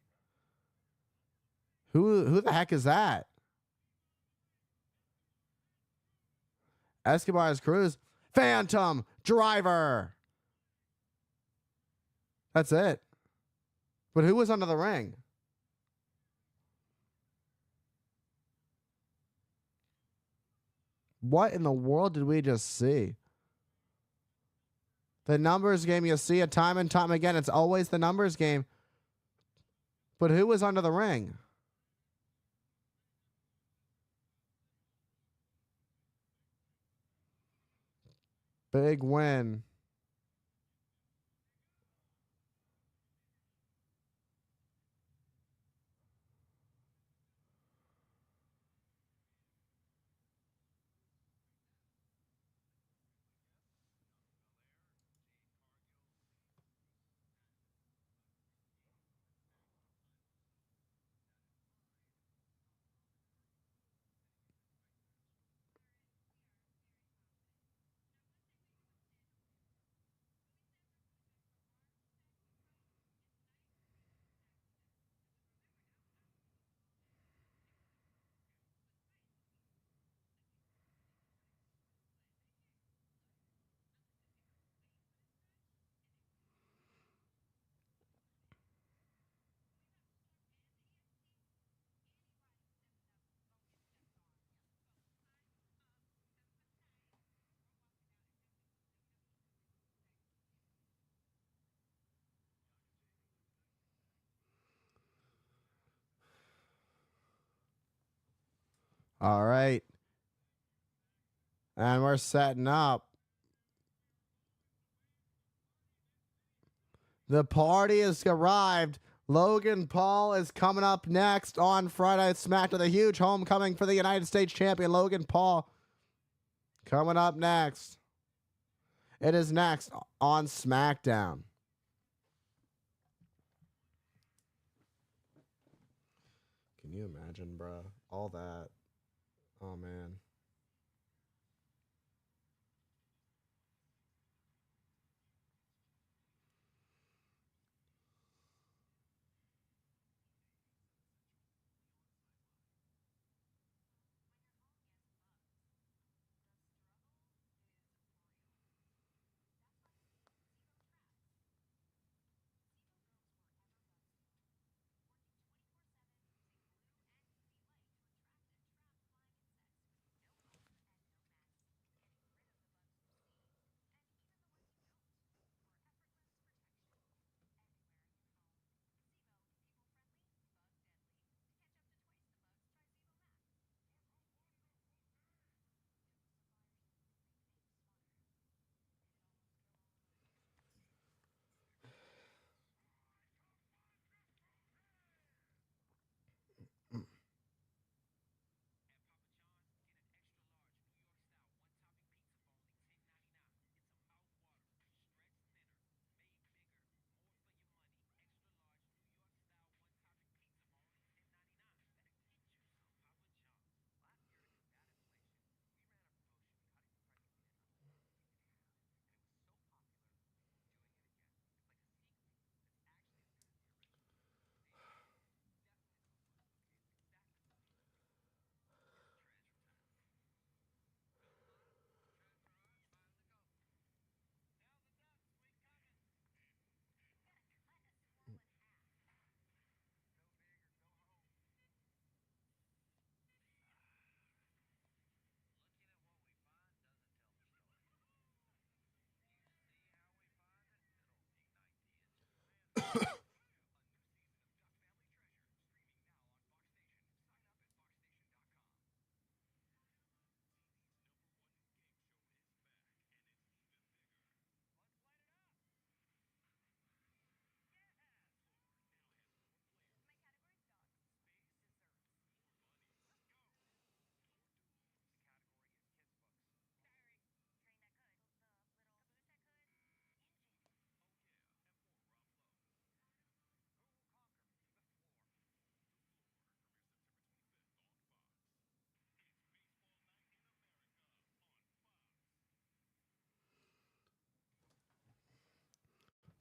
Who the heck is that? Escobar's Crews. Phantom Driver. That's it. But who was under the ring? What in the world did we just see? The numbers game, you see it time and time again. It's always the numbers game. But who was under the ring? Big win. All right. And we're setting up. The party has arrived. Logan Paul is coming up next on Friday Night SmackDown. The huge homecoming for the United States champion, Logan Paul. Coming up next. It is next on SmackDown. Can you imagine, bruh? All that. Oh, man.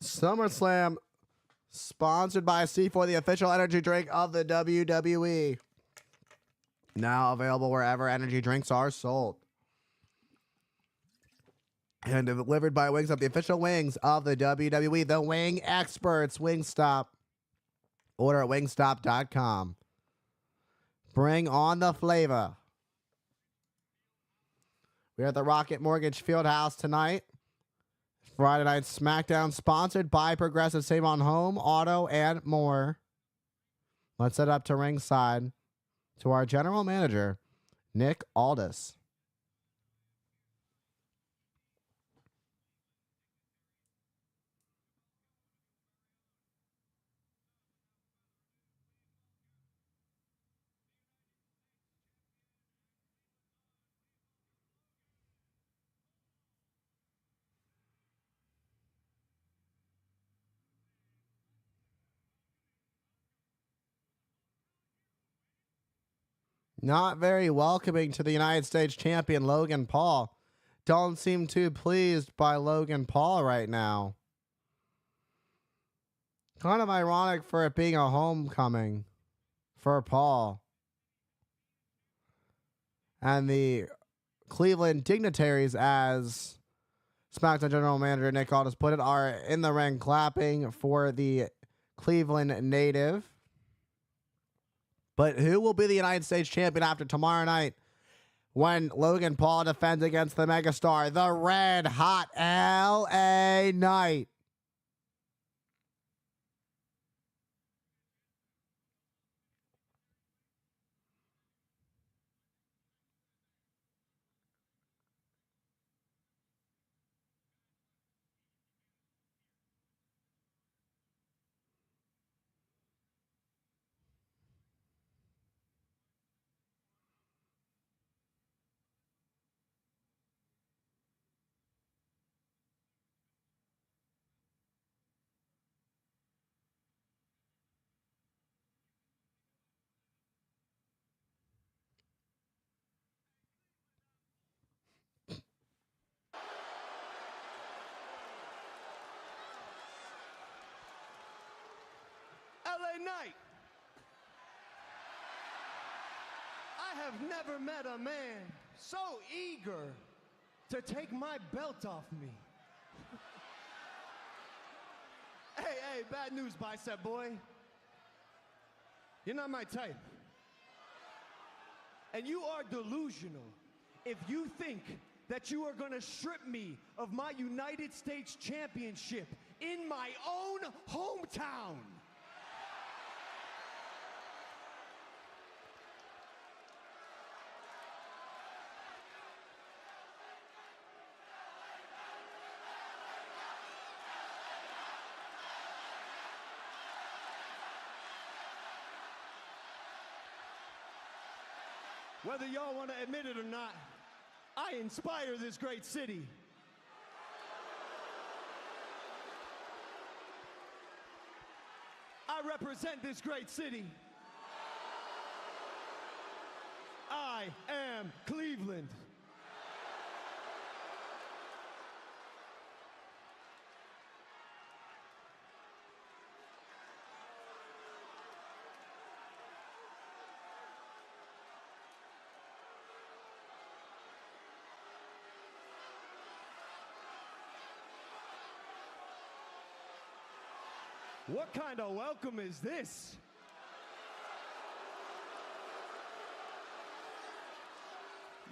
SummerSlam, sponsored by C4, the official energy drink of the WWE. Now available wherever energy drinks are sold. And delivered by Wingstop, the official wings of the WWE. The wing experts, Wingstop. Order at wingstop.com. Bring on the flavor. We're at the Rocket Mortgage Fieldhouse tonight. Friday Night SmackDown, sponsored by Progressive. Save on home, auto, and more. Let's head up to ringside to our general manager, Nick Aldis. Not very welcoming to the United States champion, Logan Paul. Don't seem too pleased by Logan Paul right now. Kind of ironic for it being a homecoming for Paul. And the Cleveland dignitaries, as SmackDown General Manager Nick Aldis put it, are in the ring clapping for the Cleveland native. But who will be the United States champion after tomorrow night when Logan Paul defends against the megastar, the Red Hot LA Knight? LA Knight. I have never met a man so eager to take my belt off me. Hey, bad news, bicep boy. You're not my type. And you are delusional if you think that you are gonna strip me of my United States Championship in my own hometown. Whether y'all want to admit it or not, I inspire this great city. I represent this great city. I am Cleveland. What kind of welcome is this?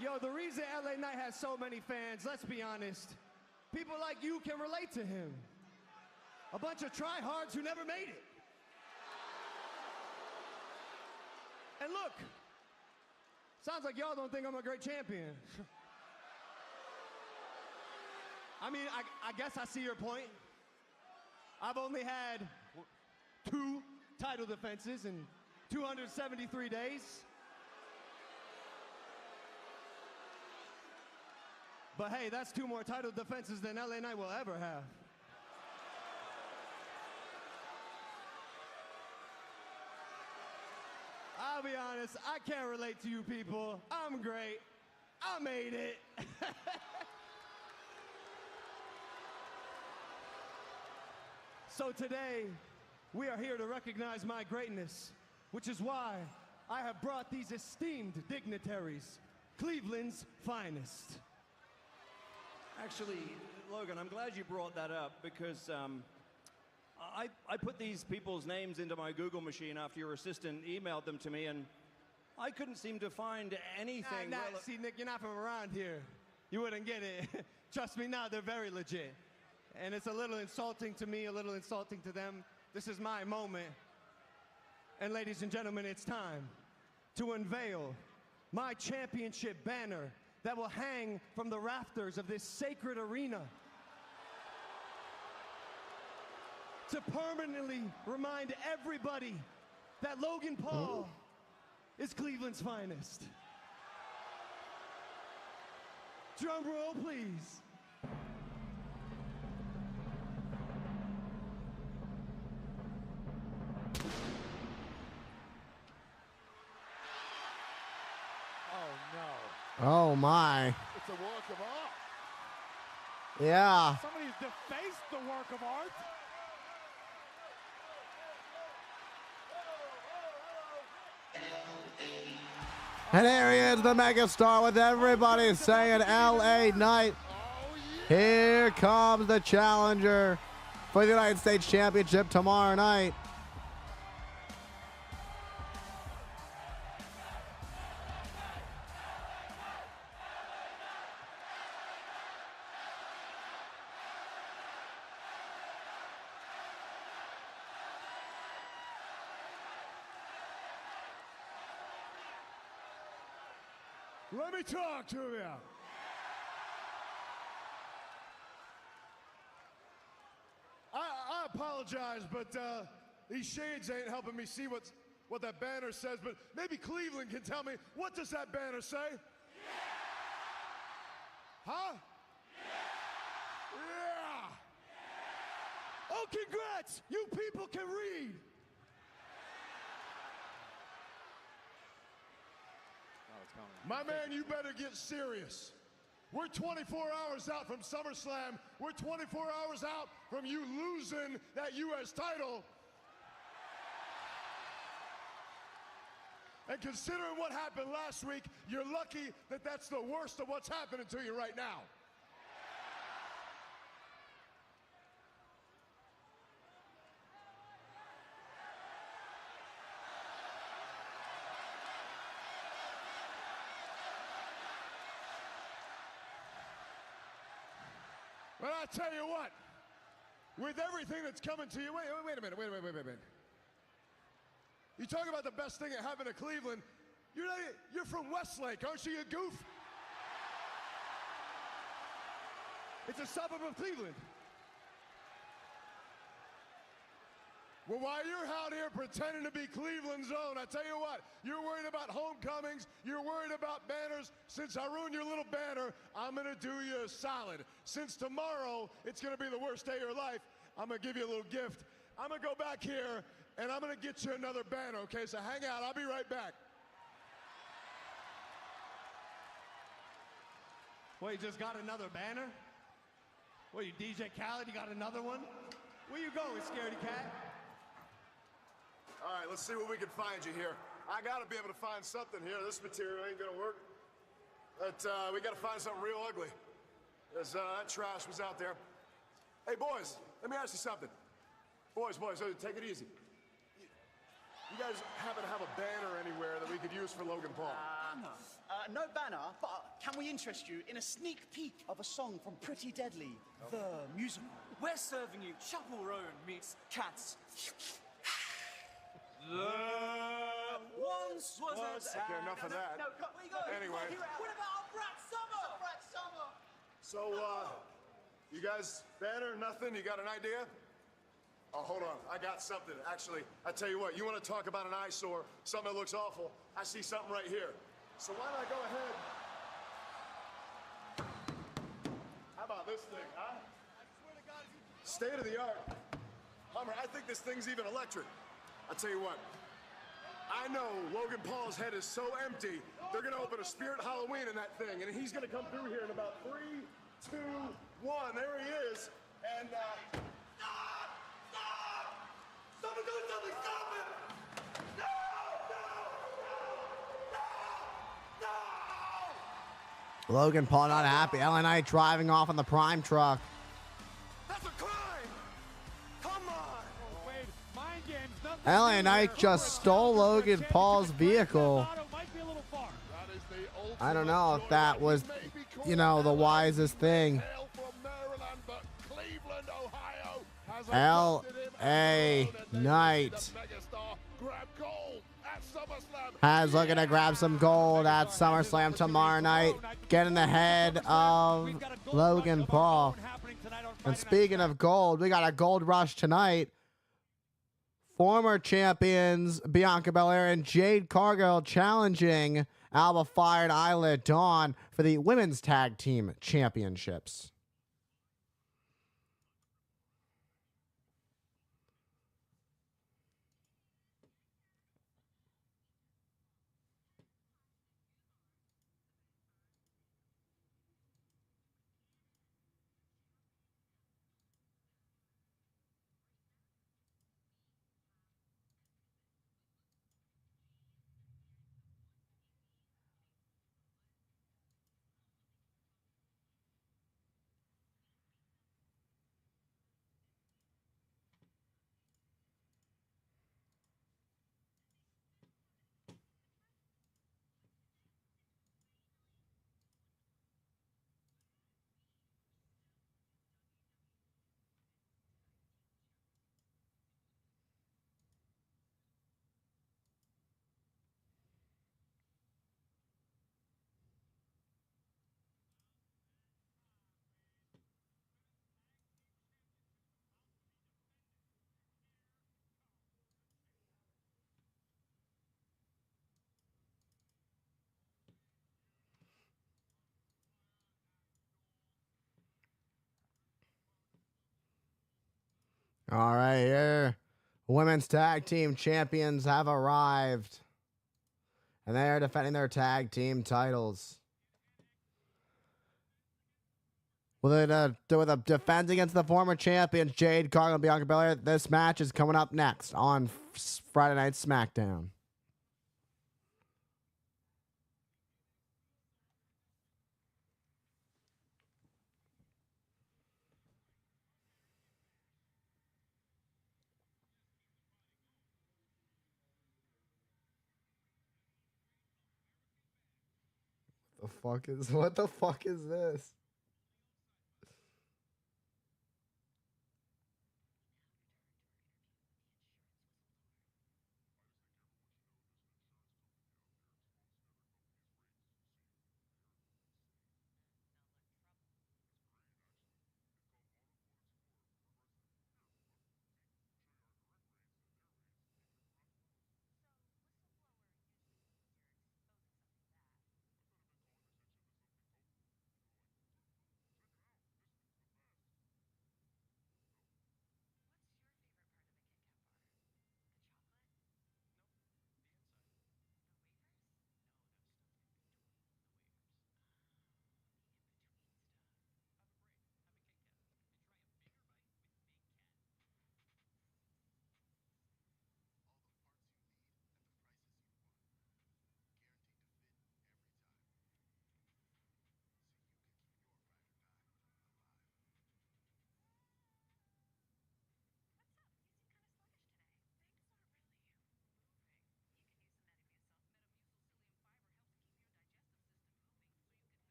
Yo, the reason LA Knight has so many fans, let's be honest, people like you can relate to him. A bunch of tryhards who never made it. And look, sounds like y'all don't think I'm a great champion. I mean, I guess I see your point. I've only had 2 title defenses in 273 days. But hey, that's 2 more title defenses than LA Knight will ever have. I'll be honest, I can't relate to you people. I'm great. I made it. So today, we are here to recognize my greatness, which is why I have brought these esteemed dignitaries, Cleveland's finest. Actually, Logan, I'm glad you brought that up because I put these people's names into my Google machine after your assistant emailed them to me, and I couldn't seem to find anything. See, Nick, you're not from around here. You wouldn't get it. Trust me now, they're very legit. And it's a little insulting to me, a little insulting to them. This is my moment. And ladies and gentlemen, it's time to unveil my championship banner that will hang from the rafters of this sacred arena to permanently remind everybody that Logan Paul is Cleveland's finest. Drum roll, please. Oh my. It's a work of art. Yeah. Somebody's defaced the work of art. And here he is, the megastar, with everybody saying LA Knight. Here comes the challenger for the United States Championship tomorrow night. Let me talk to you. I apologize, but these shades ain't helping me see what that banner says, but maybe Cleveland can tell me, what does that banner say? Yeah. Huh? Yeah. Yeah. Oh, congrats! You people can read. My man, you better get serious. We're 24 hours out from Summerslam. We're 24 hours out from you losing that U.S. title. And considering what happened last week, you're lucky that that's the worst of what's happening to you right now. But I tell you what, with everything that's coming to you, wait a minute. You talk about the best thing that happened to Cleveland. You're from Westlake, aren't you, you goof? It's a suburb of Cleveland. Well, while you're out here pretending to be Cleveland's own, I tell you what, you're worried about homecomings, you're worried about banners. Since I ruined your little banner, I'm going to do you a solid. Since tomorrow, it's going to be the worst day of your life, I'm going to give you a little gift. I'm going to go back here, and I'm going to get you another banner, okay? So hang out. I'll be right back. Well, you just got another banner? What, you DJ Khaled, you got another one? Where you going, scaredy cat? All right, let's see what we can find you here. I got to be able to find something here. This material ain't going to work. But we got to find something real ugly. Because that trash was out there. Hey, boys, let me ask you something. Boys, take it easy. You guys happen to have a banner anywhere that we could use for Logan Paul? No banner, but can we interest you in a sneak peek of a song from Pretty Deadly, the musical? We're serving you Chaperone meets Cats. Once was a Okay, enough of that. No, where you going? Anyway. What about our Brat Summer? Brat Summer! So, you guys, banner, nothing? You got an idea? Oh, hold on. I got something. Actually, I tell you what, you want to talk about an eyesore, something that looks awful, I see something right here. So why don't I go ahead? How about this thing, huh? State of the art. Hummer, I think this thing's even electric. I tell you what, I know Logan Paul's head is so empty, they're going to open a Spirit Halloween in that thing, and he's going to come through here in about 3, 2, 1. There he is. And, stop! Someone do something! Stop it! No! Logan Paul not happy. LA Knight driving off on the Prime truck. That's a crime! Come on! Wade, mind games, nothing. LA Knight just stole Logan Paul's vehicle. I don't know if that was, you know, the wisest thing. LA Knight has looking to grab some gold at SummerSlam tomorrow night, get in the head of Logan Paul. And speaking of gold, we got a gold rush tonight. Former champions Bianca Belair and Jade Cargill challenging Alba Fire and Isla Dawn for the women's tag team championships. All right, here. Women's tag team champions have arrived. And they are defending their tag team titles. With a defense against the former champions, Jade Cargill and Bianca Belair. This match is coming up next on Friday Night SmackDown. What the fuck is this?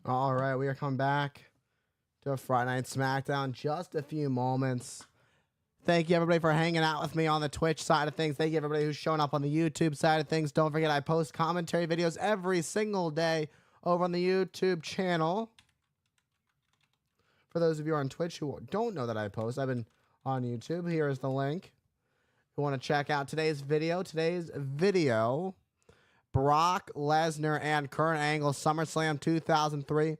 All right, we are coming back to a Friday Night Smackdown. Just a few moments. Thank you, everybody, for hanging out with me on the Twitch side of things. Thank you, everybody, who's showing up on the YouTube side of things. Don't forget, I post commentary videos every single day over on the YouTube channel. For those of you on Twitch who don't know that I post, I've been on YouTube. Here is the link. If you want to check out today's video, Brock Lesnar and Kurt Angle, SummerSlam 2003.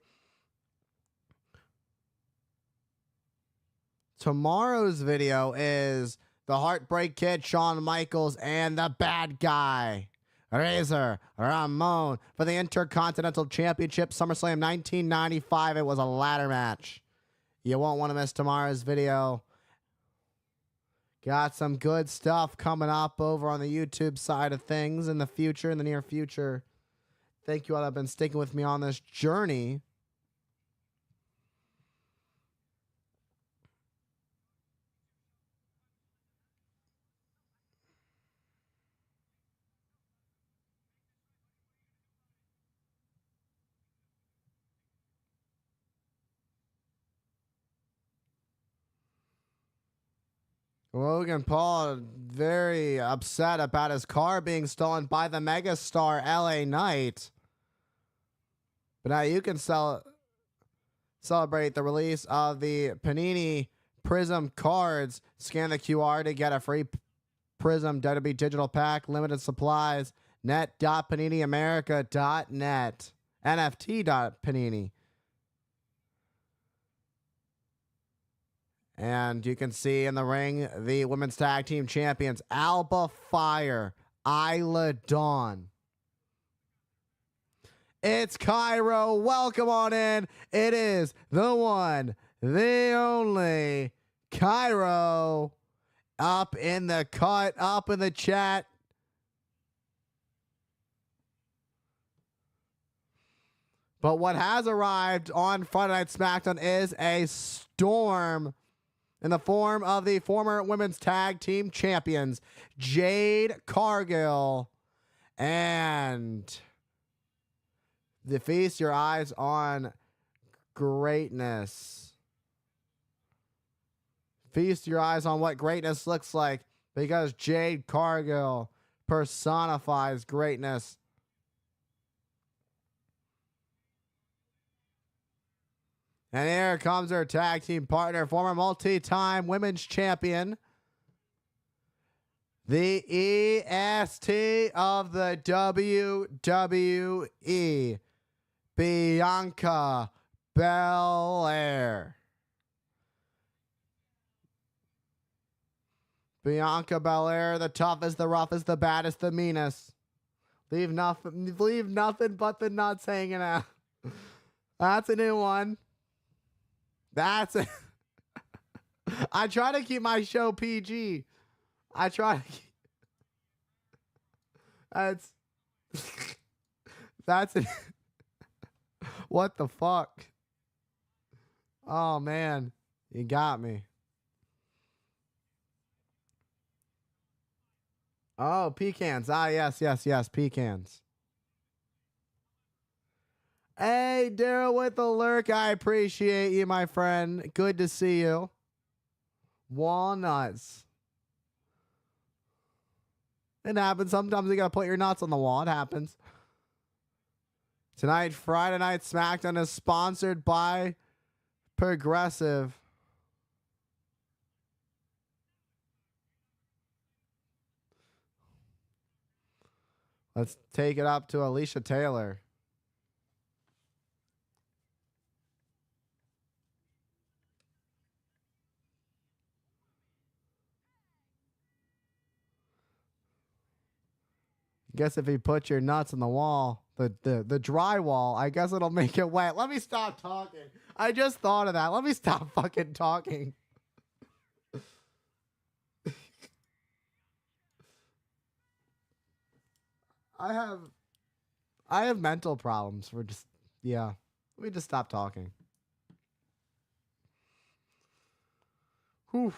Tomorrow's video is the Heartbreak Kid, Shawn Michaels, and the bad guy, Razor Ramon, for the Intercontinental Championship, SummerSlam 1995. It was a ladder match. You won't want to miss tomorrow's video. Got some good stuff coming up over on the YouTube side of things in the future, in the near future. Thank you all that have been sticking with me on this journey. Logan Paul very upset about his car being stolen by the megastar LA Knight. But now you can celebrate the release of the Panini Prism cards. Scan the QR to get a free Prism WWE Digital Pack. Limited supplies. net.paniniamerica.net. NFT.panini. And you can see in the ring the women's tag team champions, Alba Fire, Isla Dawn. It's Cairo. Welcome on in. It is the one, the only Cairo. Up in the cut, up in the chat. But what has arrived on Friday Night SmackDown is a storm in the form of the former women's tag team champions, Jade Cargill, and feast your eyes on greatness. Feast your eyes on what greatness looks like, because Jade Cargill personifies greatness. And here comes her tag team partner, former multi-time women's champion, the EST of the WWE, Bianca Belair. Bianca Belair, the toughest, the roughest, the baddest, the meanest. Leave nothing but the nuts hanging out. That's a new one. That's it. I try to keep my show PG. I try to keep... That's it. What the fuck? Oh, man. You got me. Oh, pecans. Ah, yes, pecans. Hey, Daryl with the lurk. I appreciate you, my friend. Good to see you. Walnuts. It happens. Sometimes you gotta put your nuts on the wall. It happens. Tonight, Friday Night Smackdown is sponsored by Progressive. Let's take it up to Alicia Taylor. Guess if you put your nuts on the wall, the drywall, I guess it'll make it wet. Let me stop talking. I just thought of that. Let me stop fucking talking. I have mental problems. We're just, yeah. Let me just stop talking. Whew.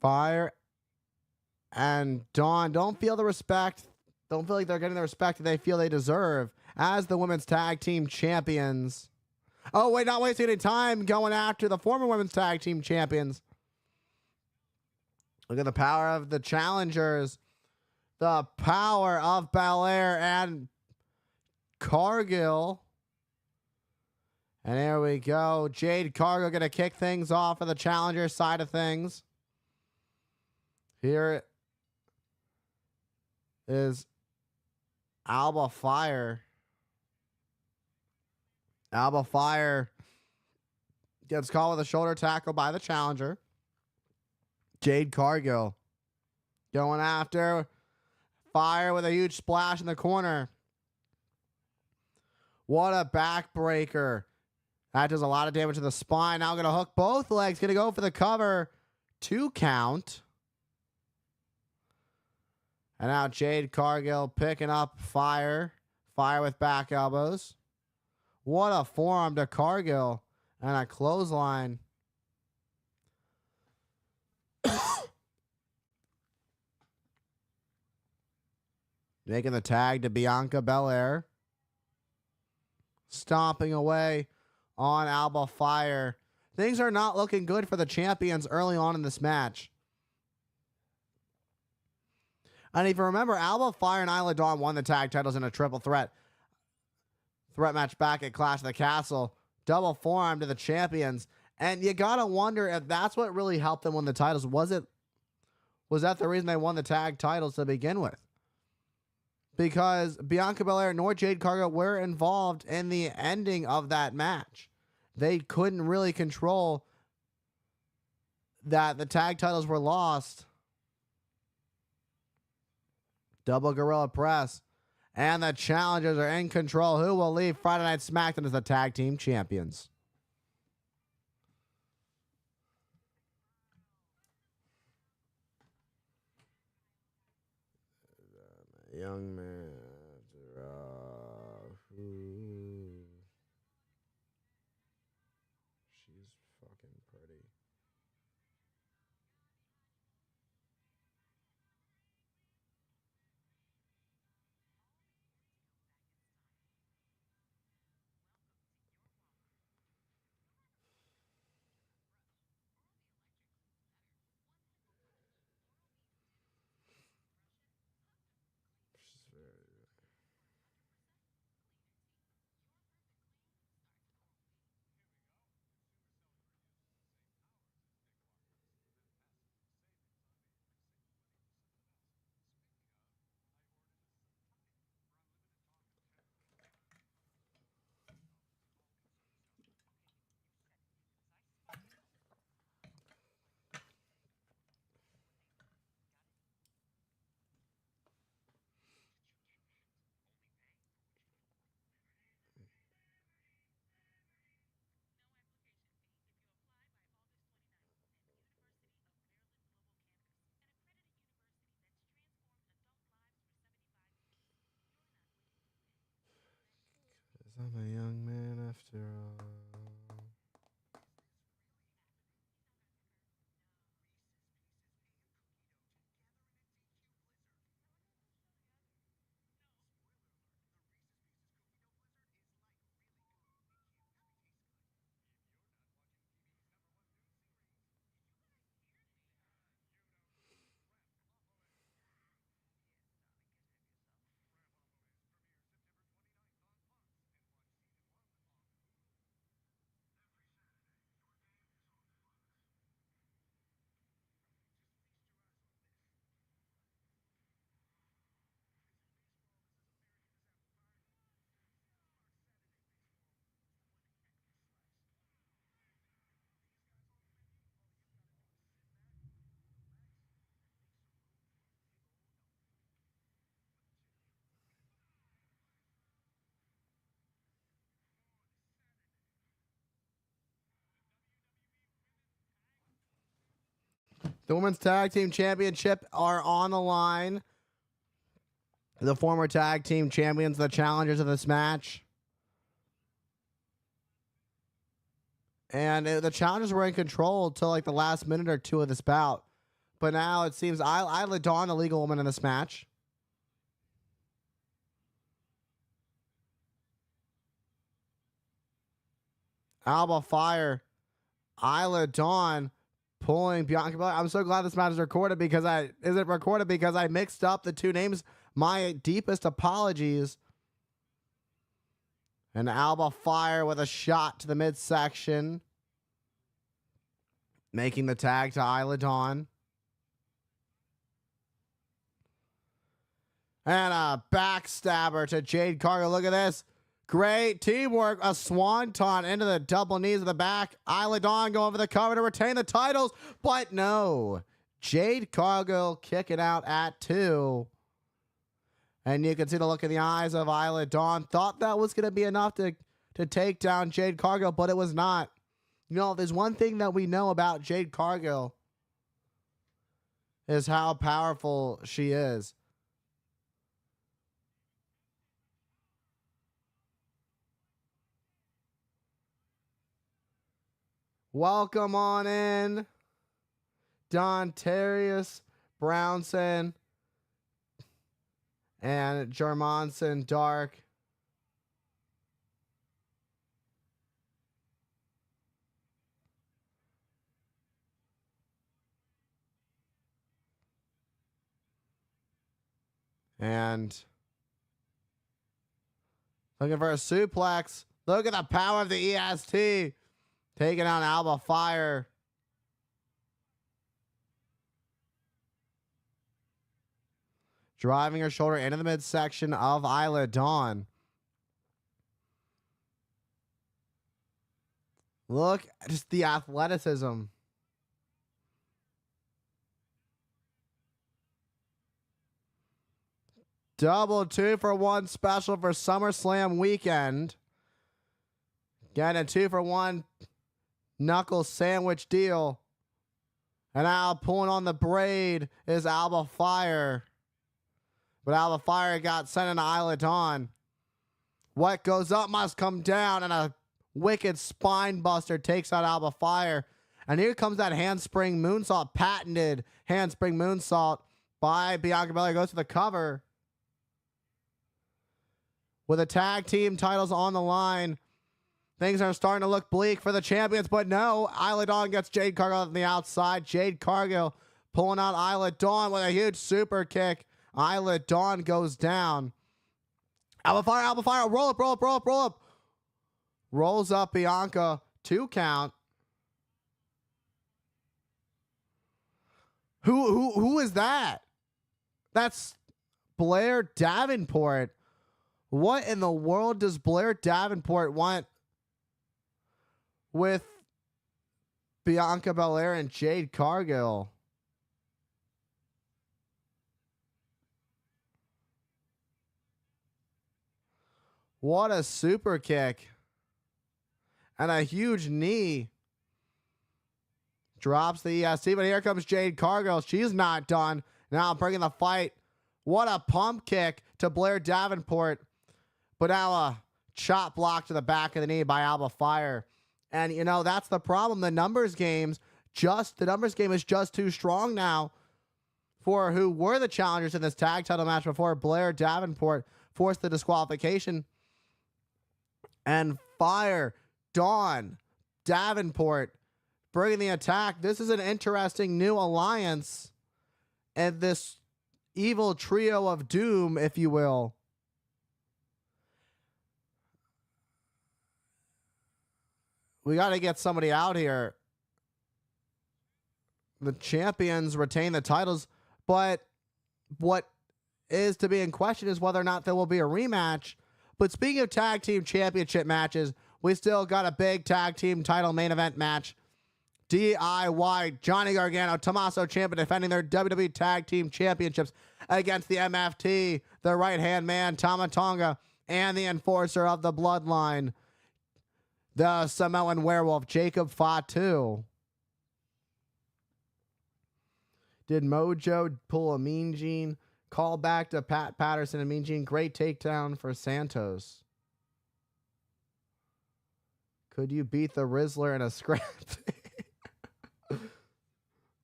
Fire and Dawn don't feel the respect. Don't feel like they're getting the respect that they feel they deserve as the women's tag team champions. Oh, wait, not wasting any time going after the former women's tag team champions. Look at the power of the challengers. The power of Belair and Cargill. And there we go. Jade Cargill going to kick things off for the challenger side of things. Here is Alba Fire. Alba Fire gets caught with a shoulder tackle by the challenger. Jade Cargill going after Fire with a huge splash in the corner. What a backbreaker. That does a lot of damage to the spine. Now going to hook both legs. Going to go for the cover. 2 count. And now Jade Cargill picking up Fire. Fire with back elbows. What a forearm to Cargill. And a clothesline. Making the tag to Bianca Belair. Stomping away on Alba Fire. Things are not looking good for the champions early on in this match. And if you remember, Alba Fire and Isla Dawn won the tag titles in a triple threat match back at Clash of the Castle. Double forearm to the champions. And you gotta wonder if that's what really helped them win the titles. Was that the reason they won the tag titles to begin with? Because Bianca Belair nor Jade Cargill were involved in the ending of that match. They couldn't really control that the tag titles were lost. Double Gorilla Press. And the challengers are in control. Who will leave Friday Night SmackDown as the tag team champions? Young man. She's fucking pretty. I'm a young man after all. The Women's Tag Team Championship are on the line. The former tag team champions, the challengers of this match. And the challengers were in control till like the last minute or two of this bout. But now it seems Isla Dawn, the legal woman in this match. Alba Fire, Isla Dawn pulling Bianca Belair. I'm so glad this match is recorded because I mixed up the two names. My deepest apologies. And Alba Fire with a shot to the midsection, making the tag to Isla Dawn. And a backstabber to Jade Cargill. Look at this. Great teamwork. A swanton into the double knees of the back. Isla Dawn going for the cover to retain the titles. But no. Jade Cargill kicking out at 2. And you can see the look in the eyes of Isla Dawn. Thought that was going to be enough to take down Jade Cargill, but it was not. You know, there's one thing that we know about Jade Cargill is how powerful she is. Welcome on in, Dontarius Brownson and Jermonson Dark. And looking for a suplex. Look at the power of the EST. Taking on Alba Fire. Driving her shoulder into the midsection of Isla Dawn. Look at just the athleticism. Double 2-for-1 special for SummerSlam weekend. Getting a 2-for-1 knuckle sandwich deal. And now pulling on the braid is Alba Fire. But Alba Fire got sent into Isla Dawn. What goes up must come down, and a wicked spine buster takes out Alba Fire. And here comes that handspring moonsault, patented handspring moonsault by Bianca Belair. Goes to the cover. With the tag team titles on the line, things are starting to look bleak for the champions, but no. Isla Dawn gets Jade Cargill on the outside. Jade Cargill pulling out Isla Dawn with a huge super kick. Isla Dawn goes down. Alba Fire, roll up. Rolls up Bianca, 2 count. Who is that? That's Blair Davenport. What in the world does Blair Davenport want with Bianca Belair and Jade Cargill? What a super kick. And a huge knee. Drops the EST, but here comes Jade Cargill. She's not done. Now bringing the fight. What a pump kick to Blair Davenport. But now a chop block to the back of the knee by Alba Fire. And, you know, that's the problem. The numbers game is just too strong now for who were the challengers in this tag title match before Blair Davenport forced the disqualification. And Fire, Dawn, Davenport bringing the attack. This is an interesting new alliance and this evil trio of doom, if you will. We got to get somebody out here. The champions retain the titles, but what is to be in question is whether or not there will be a rematch. But speaking of tag team championship matches, we still got a big tag team title main event match. DIY, Johnny Gargano, Tommaso Ciampa defending their WWE tag team championships against the MFT, the right-hand man, Tama Tonga, and the enforcer of the bloodline, the Samoan werewolf, Jacob Fatu. Did Mojo pull a Mean Gene? Call back to Pat Patterson and Mean Gene. Great takedown for Santos. Could you beat the Rizzler in a scrap?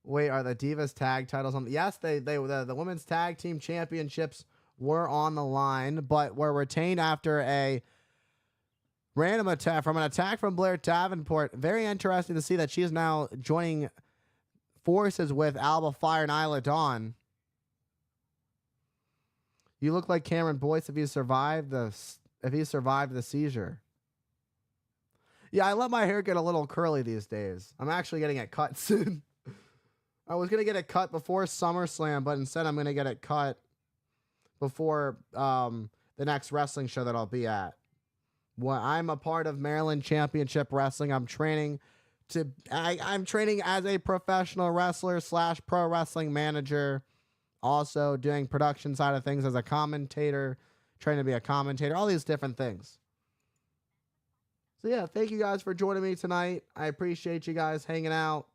Wait, are the Divas tag titles on? Yes, the women's tag team championships were on the line, but were retained after a random attack from Blair Davenport. Very interesting to see that she is now joining forces with Alba Fire and Isla Dawn. You look like Cameron Boyce if he survived the seizure. Yeah, I let my hair get a little curly these days. I'm actually getting it cut soon. I was gonna get it cut before SummerSlam, but instead I'm gonna get it cut before the next wrestling show that I'll be at. Well, I'm a part of Maryland Championship Wrestling. I'm training as a professional wrestler / pro wrestling manager. Also doing production side of things as a commentator, trying to be a commentator, all these different things. So yeah, thank you guys for joining me tonight. I appreciate you guys hanging out.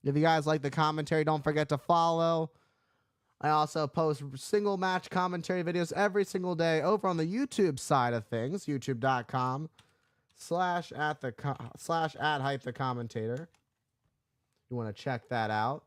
If you guys like the commentary, don't forget to follow. I also post single match commentary videos every single day over on the YouTube side of things, youtube.com/@hype_the_commentator. You want to check that out.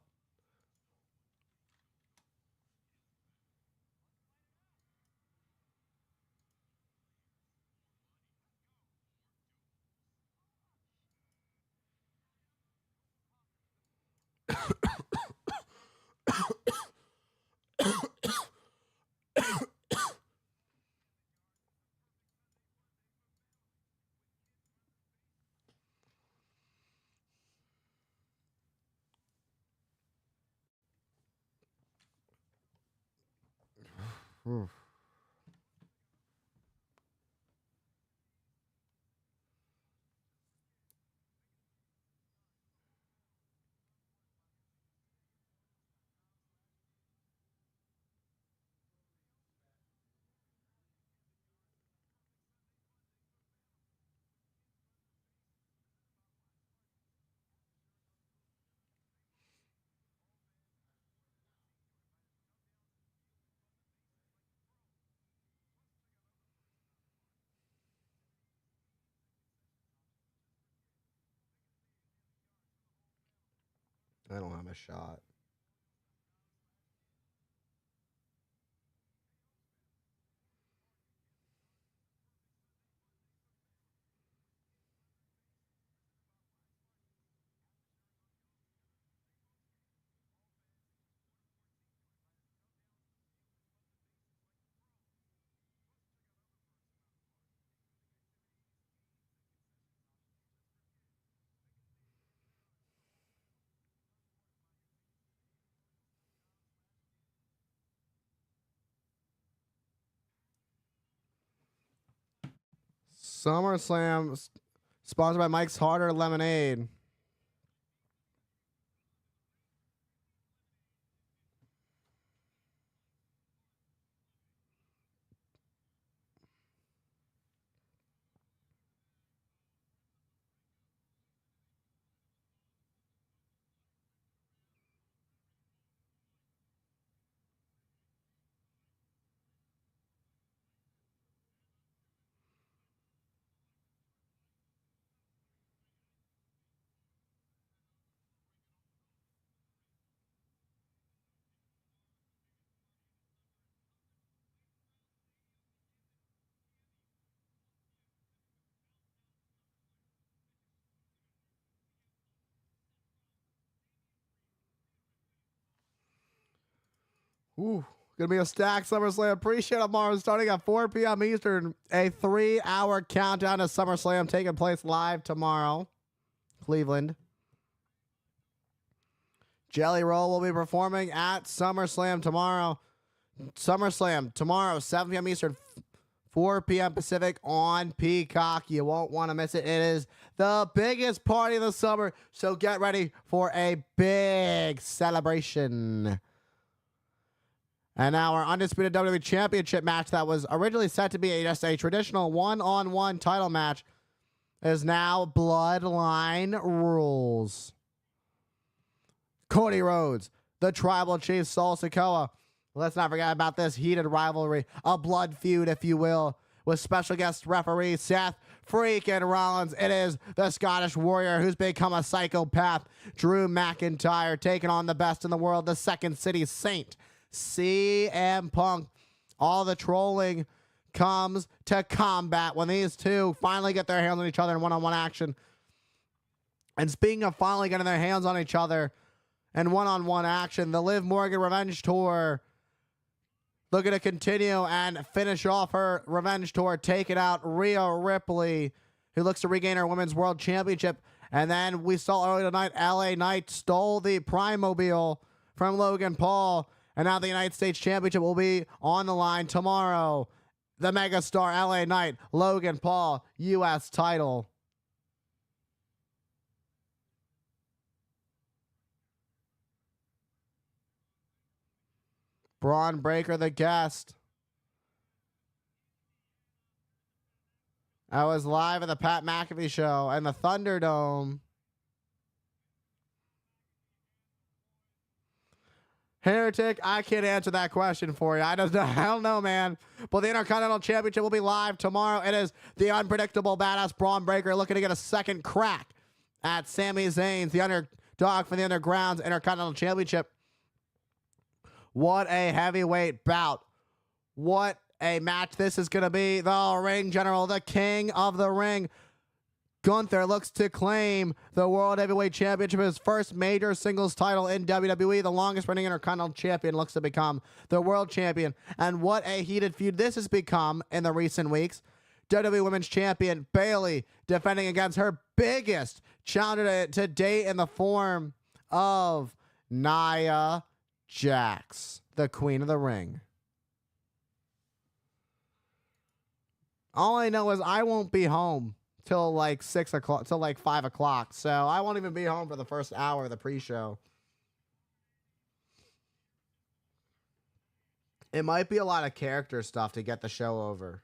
I don't have a shot. SummerSlam sponsored by Mike's Harder Lemonade. Ooh, gonna be a stacked SummerSlam. Appreciate it tomorrow, starting at 4 p.m. Eastern. A 3-hour countdown to SummerSlam taking place live tomorrow. Cleveland. Jelly Roll will be performing at SummerSlam tomorrow. SummerSlam tomorrow, 7 p.m. Eastern, 4 p.m. Pacific on Peacock. You won't want to miss it. It is the biggest party of the summer, so get ready for a big celebration. And now our undisputed WWE Championship match that was originally set to be just a traditional one-on-one title match is now Bloodline Rules. Cody Rhodes, the Tribal Chief Sol Sikoa. Let's not forget about this heated rivalry, a blood feud, if you will, with special guest referee Seth freaking Rollins. It is the Scottish Warrior who's become a psychopath, Drew McIntyre, taking on the best in the world, the Second City Saint, CM Punk. All the trolling comes to combat when these two finally get their hands on each other in one-on-one action. And speaking of finally getting their hands on each other in one-on-one action, the Liv Morgan Revenge Tour looking to continue and finish off her Revenge Tour, taking out Rhea Ripley, who looks to regain her Women's World Championship. And then we saw earlier tonight, LA Knight stole the Prime-Mobile from Logan Paul. And now the United States Championship will be on the line tomorrow. The megastar LA Knight, Logan Paul, U.S. title. Braun Breaker, the guest. I was live at the Pat McAfee show and the Thunderdome. Heretic, I can't answer that question for you. I don't know, man. But the Intercontinental Championship will be live tomorrow. It is the unpredictable badass Braun Breaker looking to get a second crack at Sami Zayn's, the underdog for the Underground's Intercontinental Championship. What a heavyweight bout. What a match this is going to be. The ring general, the king of the ring. Gunther looks to claim the World Heavyweight Championship, his first major singles title in WWE. The longest reigning Intercontinental Champion looks to become the World Champion. And what a heated feud this has become in the recent weeks. WWE Women's Champion Bayley defending against her biggest challenger to date in the form of Nia Jax, the Queen of the Ring. All I know is I won't be home till like 6 o'clock, till like 5 o'clock. So I won't even be home for the first hour of the pre-show. It might be a lot of character stuff to get the show over.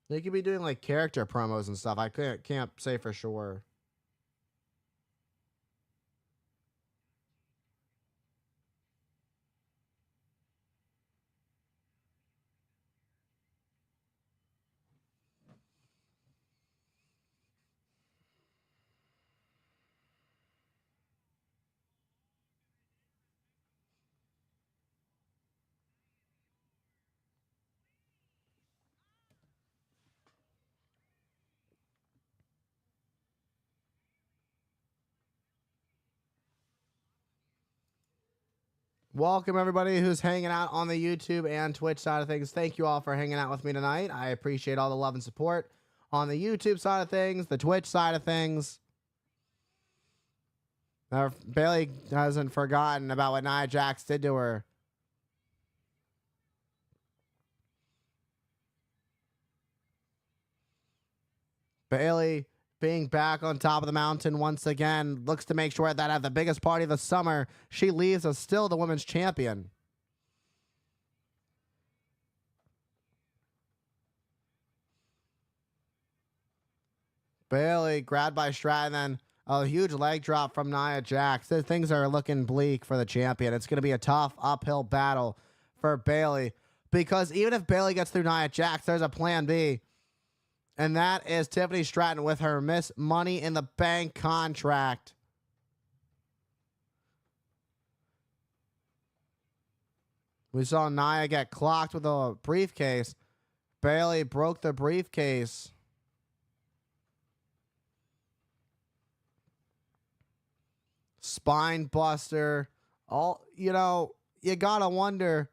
They could be doing like character promos and stuff. I can't say for sure. Welcome, everybody who's hanging out on the YouTube and Twitch side of things. Thank you all for hanging out with me tonight. I appreciate all the love and support on the YouTube side of things, the Twitch side of things. Now, Bayley hasn't forgotten about what Nia Jax did to her. Bayley being back on top of the mountain once again, looks to make sure that at the biggest party of the summer, she leaves as still the women's champion. Bayley grabbed by Stratton, then a huge leg drop from Nia Jax. Things are looking bleak for the champion. It's going to be a tough uphill battle for Bayley, because even if Bayley gets through Nia Jax, there's a plan B. And that is Tiffany Stratton with her Miss Money in the Bank contract. We saw Nia get clocked with a briefcase. Bayley broke the briefcase. Spine buster. All, you know, you gotta wonder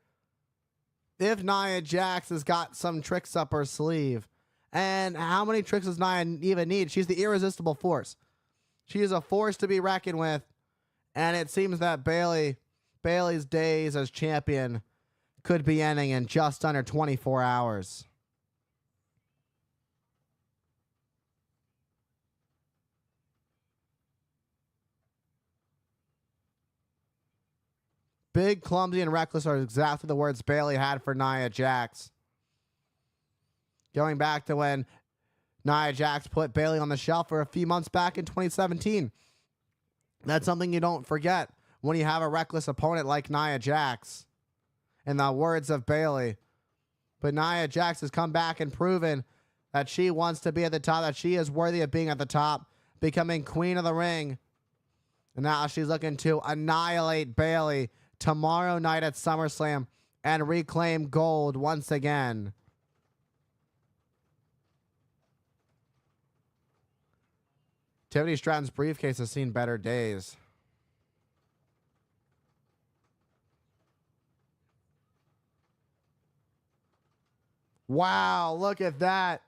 if Nia Jax has got some tricks up her sleeve. And how many tricks does Nia even need? She's the irresistible force. She is a force to be reckoned with. And it seems that Bayley's days as champion could be ending in just under 24 hours. Big, clumsy, and reckless are exactly the words Bayley had for Nia Jax. Going back to when Nia Jax put Bayley on the shelf for a few months back in 2017. That's something you don't forget when you have a reckless opponent like Nia Jax. In the words of Bayley. But Nia Jax has come back and proven that she wants to be at the top, that she is worthy of being at the top, becoming queen of the ring. And now she's looking to annihilate Bayley tomorrow night at SummerSlam and reclaim gold once again. Tiffany Stratton's briefcase has seen better days. Wow, look at that.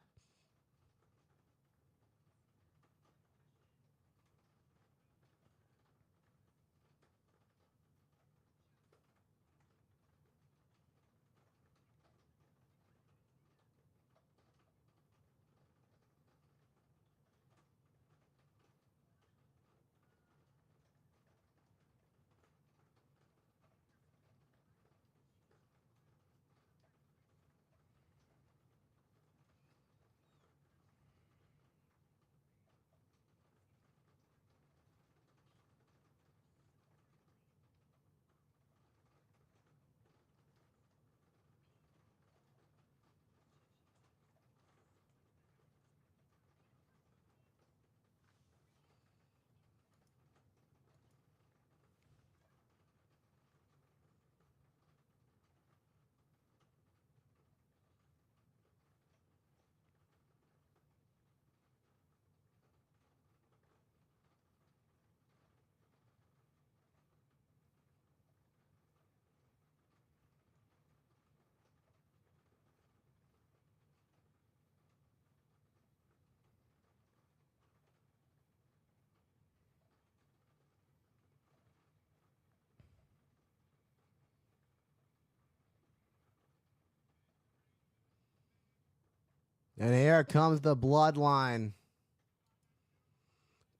And here comes the bloodline.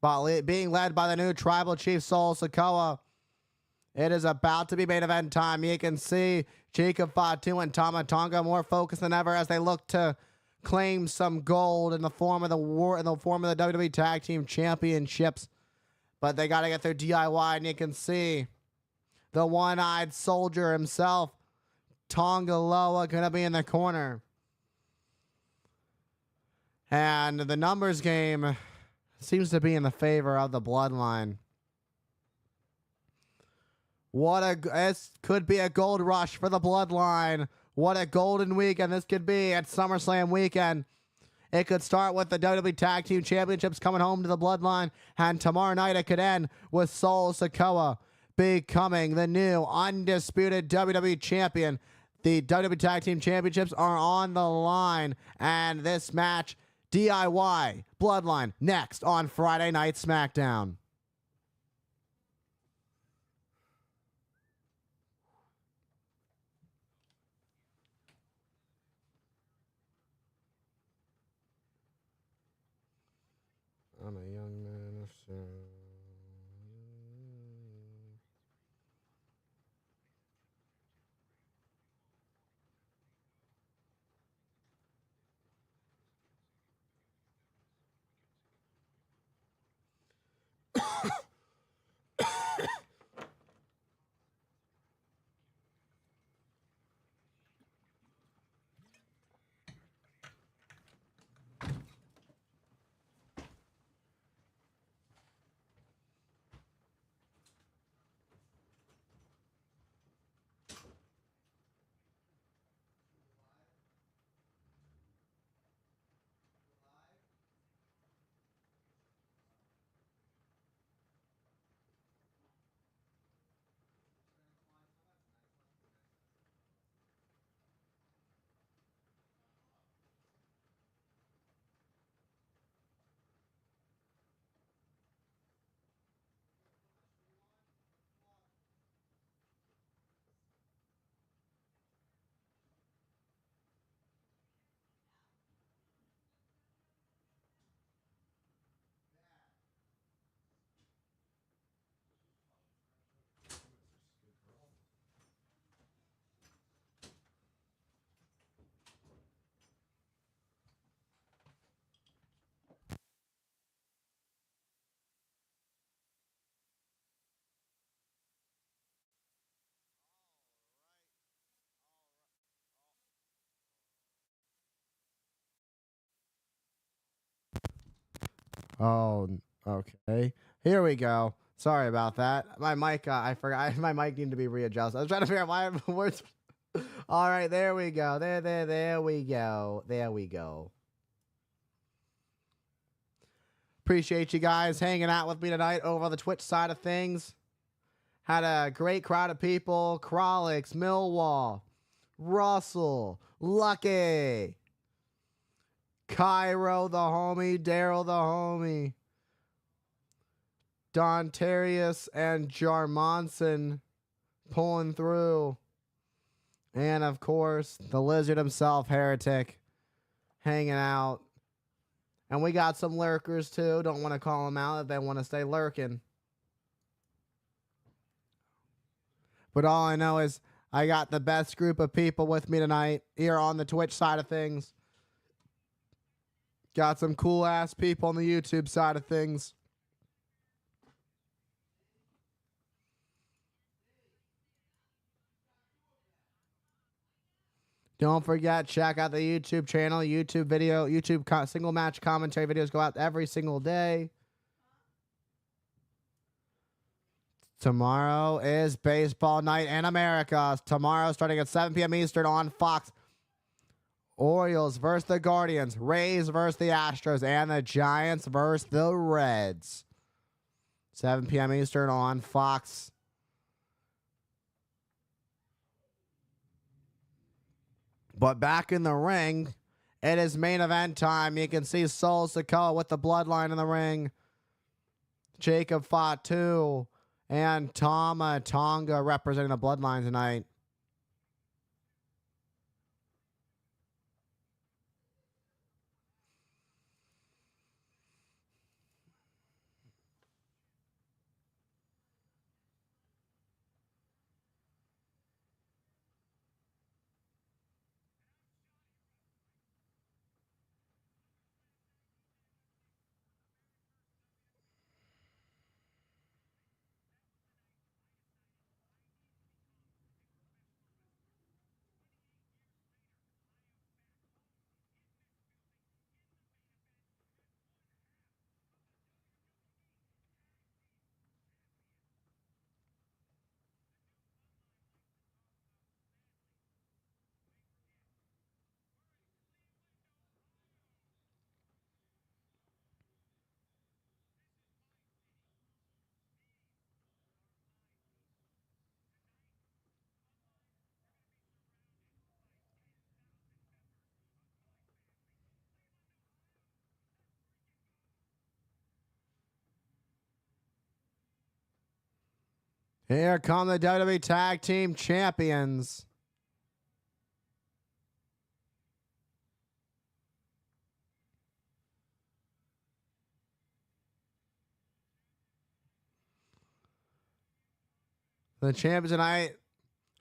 Being led by the new tribal chief, Sol Sikoa. It is about to be main event time. You can see Jacob Fatu and Tama Tonga more focused than ever as they look to claim some gold in the form of the WWE Tag Team Championships. But they got to get their DIY, and you can see the one-eyed soldier himself, Tonga Loa, going to be in the corner. And the numbers game seems to be in the favor of the bloodline. This could be a gold rush for the bloodline. What a golden weekend this could be at SummerSlam weekend. It could start with the WWE Tag Team Championships coming home to the bloodline. And tomorrow night it could end with Sol Sikoa becoming the new undisputed WWE Champion. The WWE Tag Team Championships are on the line. And this match, DIY Bloodline, next on Friday Night SmackDown. I'm a young man of soul. Oh, okay. Here we go. Sorry about that. My mic, I forgot. My mic needed to be readjusted. I was trying to figure out why words. All right, there we go. There we go. There we go. Appreciate you guys hanging out with me tonight over the Twitch side of things. Had a great crowd of people. Krolix, Millwall, Russell, Lucky, Cairo the homie, Daryl the homie, Dontarius and Jarmonson pulling through. And of course, the lizard himself, Heretic, hanging out. And we got some lurkers too. Don't want to call them out if they want to stay lurking. But all I know is I got the best group of people with me tonight here on the Twitch side of things. Got some cool ass people on the YouTube side of things. Don't forget, check out the YouTube channel, YouTube video, single match commentary videos go out every single day. Tomorrow is baseball night in America. Tomorrow, starting at 7 p.m. Eastern on Fox. Orioles versus the Guardians, Rays versus the Astros, and the Giants versus the Reds. 7 p.m. Eastern on Fox. But back in the ring, it is main event time. You can see Sol Sikoa with the bloodline in the ring. Jacob Fatu and Tama Tonga representing the bloodline tonight. Here come the WWE Tag Team Champions. The champions tonight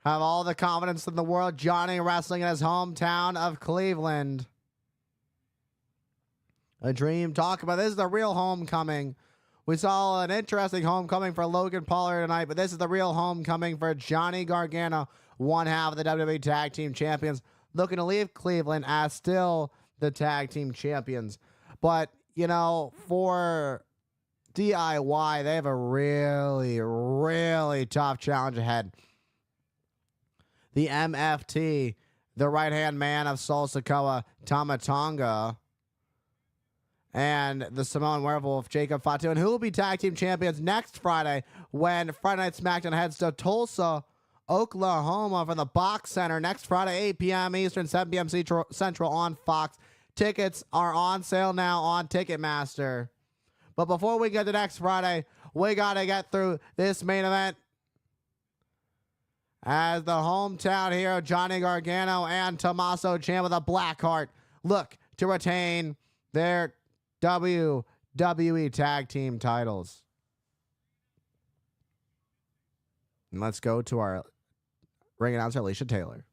have all the confidence in the world. Johnny wrestling in his hometown of Cleveland. A dream talk about. This is the real homecoming. We saw an interesting homecoming for Logan Paul tonight, but this is the real homecoming for Johnny Gargano, one half of the WWE Tag Team Champions, looking to leave Cleveland as still the Tag Team Champions. But, you know, for DIY, they have a really, really tough challenge ahead. The MFT, the right-hand man of Sol Sikoa, Tama Tonga, and the Samoan Werewolf, Jacob Fatu, and who will be Tag Team Champions next Friday when Friday Night SmackDown heads to Tulsa, Oklahoma for the Box Center next Friday, 8 p.m. Eastern, 7 p.m. Central on Fox. Tickets are on sale now on Ticketmaster. But before we get to next Friday, we got to get through this main event as the hometown hero Johnny Gargano and Tommaso Ciampa with a black heart look to retain their WWE Tag Team titles. And let's go to our ring announcer, Alicia Taylor.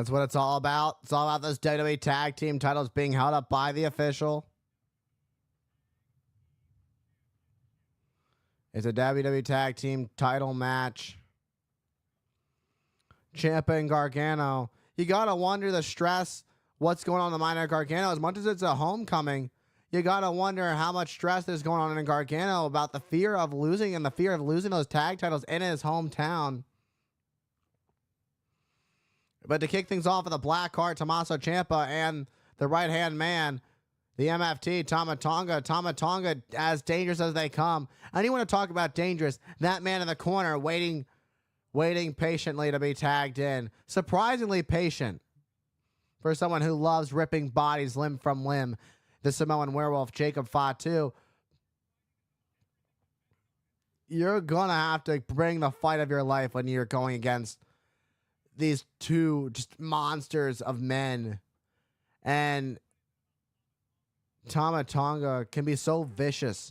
That's what it's all about. It's all about those WWE tag team titles being held up by the official. It's a WWE tag team title match. Ciampa and Gargano. You got to wonder the stress, what's going on in the mind of Gargano. As much as it's a homecoming, you got to wonder how much stress there's going on in Gargano about the fear of losing and the fear of losing those tag titles in his hometown. But to kick things off with a black heart, Tommaso Ciampa and the right-hand man, the MFT, Tama Tonga. Tama Tonga, as dangerous as they come. And you want to talk about dangerous, that man in the corner waiting patiently to be tagged in. Surprisingly patient for someone who loves ripping bodies limb from limb. The Samoan werewolf, Jacob Fatu. You're going to have to bring the fight of your life when you're going against these two just monsters of men. And Tama Tonga can be so vicious.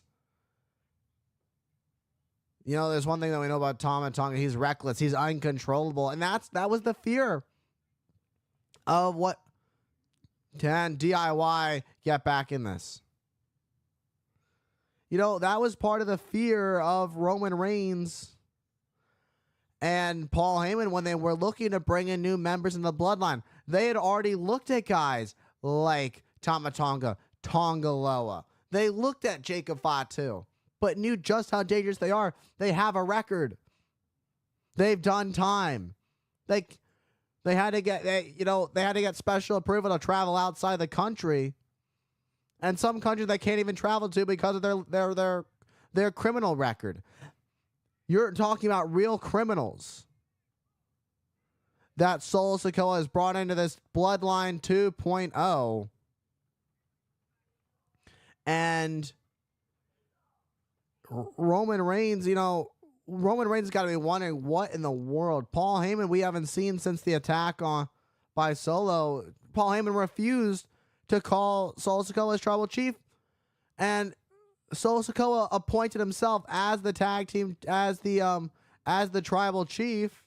You know, there's one thing that we know about Tama Tonga. He's reckless. He's uncontrollable. And that was the fear of what can DIY get back in this. You know, that was part of the fear of Roman Reigns and Paul Heyman when they were looking to bring in new members in the bloodline. They had already looked at guys like Tama Tonga, Tonga Loa. They looked at Jacob Fatu, but knew just how dangerous they are. They have a record. They've done time. They had to get special approval to travel outside the country, and some countries they can't even travel to because of their criminal record. You're talking about real criminals that Solo Sikoa has brought into this Bloodline 2.0. And Roman Reigns, Roman Reigns has got to be wondering what in the world. Paul Heyman, we haven't seen since the attack by Solo. Paul Heyman refused to call Solo Sikoa his tribal chief. And Solo Sikoa appointed himself as the tag team, as the tribal chief.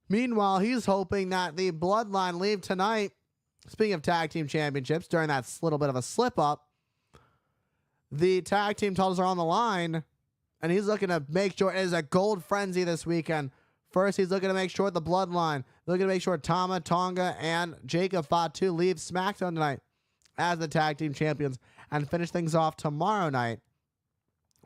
Meanwhile, he's hoping that the Bloodline leave tonight. Speaking of tag team championships, during that little bit of a slip up, the tag team titles are on the line, and he's looking to make sure it is a gold frenzy this weekend. First, he's looking to make sure the Bloodline, looking to make sure Tama Tonga and Jacob Fatu leave SmackDown tonight as the tag team champions and finish things off tomorrow night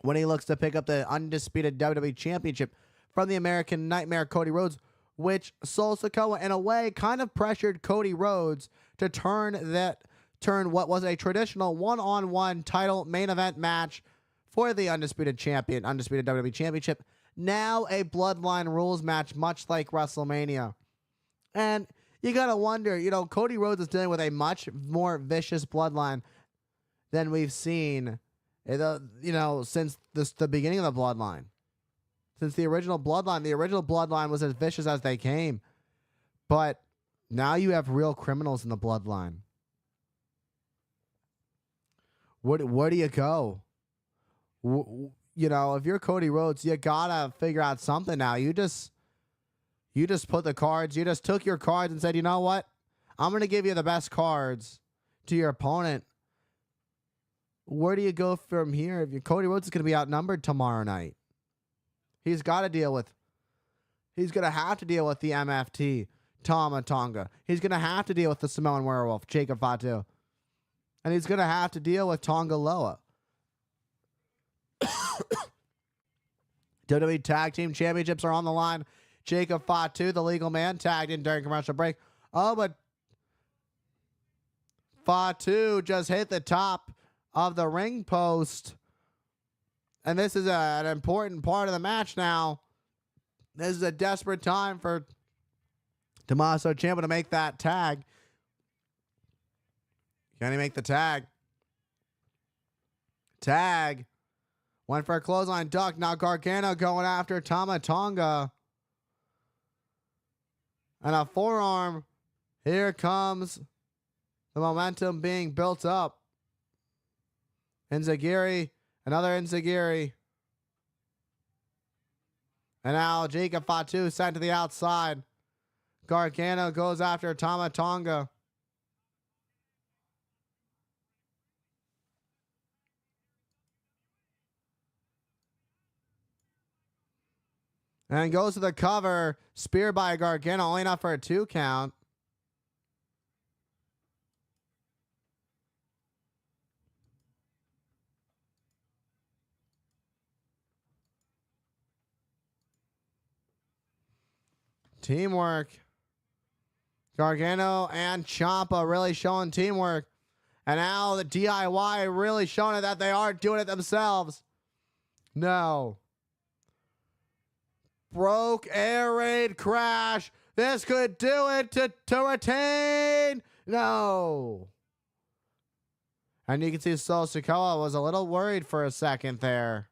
when he looks to pick up the undisputed WWE Championship from the American Nightmare Cody Rhodes, which Solo Sikoa, in a way, kind of pressured Cody Rhodes to turn what was a traditional one-on-one title main event match for the undisputed WWE Championship. Now a Bloodline rules match, much like WrestleMania. And you got to wonder, Cody Rhodes is dealing with a much more vicious Bloodline than we've seen, since the beginning of the Bloodline. Since the original Bloodline was as vicious as they came. But now you have real criminals in the Bloodline. Where do you go? If you're Cody Rhodes, you gotta figure out something now. You just put the cards. You just took your cards and said, you know what? I'm gonna give you the best cards to your opponent. Where do you go from here? If Cody Rhodes is gonna be outnumbered tomorrow night, he's got to deal with. He's gonna have to deal with the MFT, Tama Tonga. He's gonna have to deal with the Samoan werewolf, Jacob Fatu. And he's going to have to deal with Tonga Loa. WWE Tag Team Championships are on the line. Jacob Fatu, the legal man, tagged in during commercial break. Oh, but Fatu just hit the top of the ring post. And this is an important part of the match now. This is a desperate time for Tommaso Ciampa to make that tag. Can he make the tag? Tag. Went for a clothesline duck. Now Gargano going after Tama Tonga. And a forearm. Here comes the momentum being built up. Enziguri. Another Enziguri. And now Jacob Fatu sent to the outside. Gargano goes after Tama Tonga. And goes to the cover. Spear by Gargano, only enough for a 2 count. Teamwork. Gargano and Ciampa really showing teamwork. And now the DIY really showing it that they aren't doing it themselves. No. Broke air raid crash. This could do it to retain. No. And you can see Solo Sikoa was a little worried for a second there.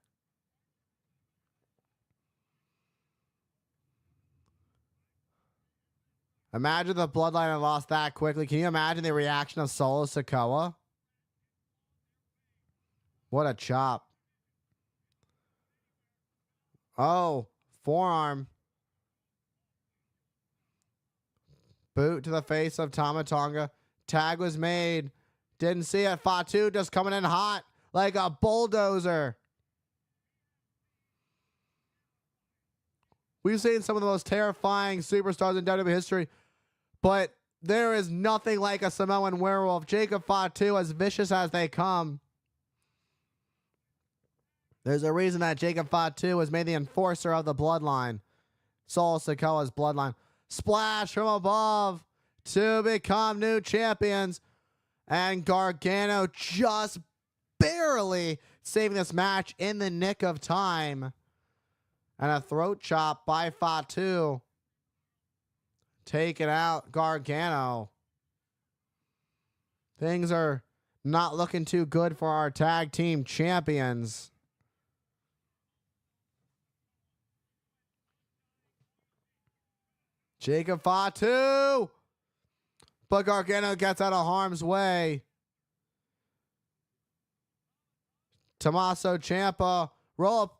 Imagine the Bloodline had lost that quickly. Can you imagine the reaction of Solo Sikoa? What a chop. Oh, forearm. Boot to the face of Tama Tonga. Tag was made. Didn't see it. Fatu just coming in hot like a bulldozer. We've seen some of the most terrifying superstars in WWE history, but there is nothing like a Samoan werewolf. Jacob Fatu, as vicious as they come. There's a reason that Jacob Fatu was made the enforcer of the bloodline. Solo Sikoa's bloodline. Splash from above to become new champions. And Gargano just barely saving this match in the nick of time. And a throat chop by Fatu. Taking out Gargano. Things are not looking too good for our tag team champions. Jacob Fatu. But Gargano gets out of harm's way. Tommaso Ciampa. Roll up.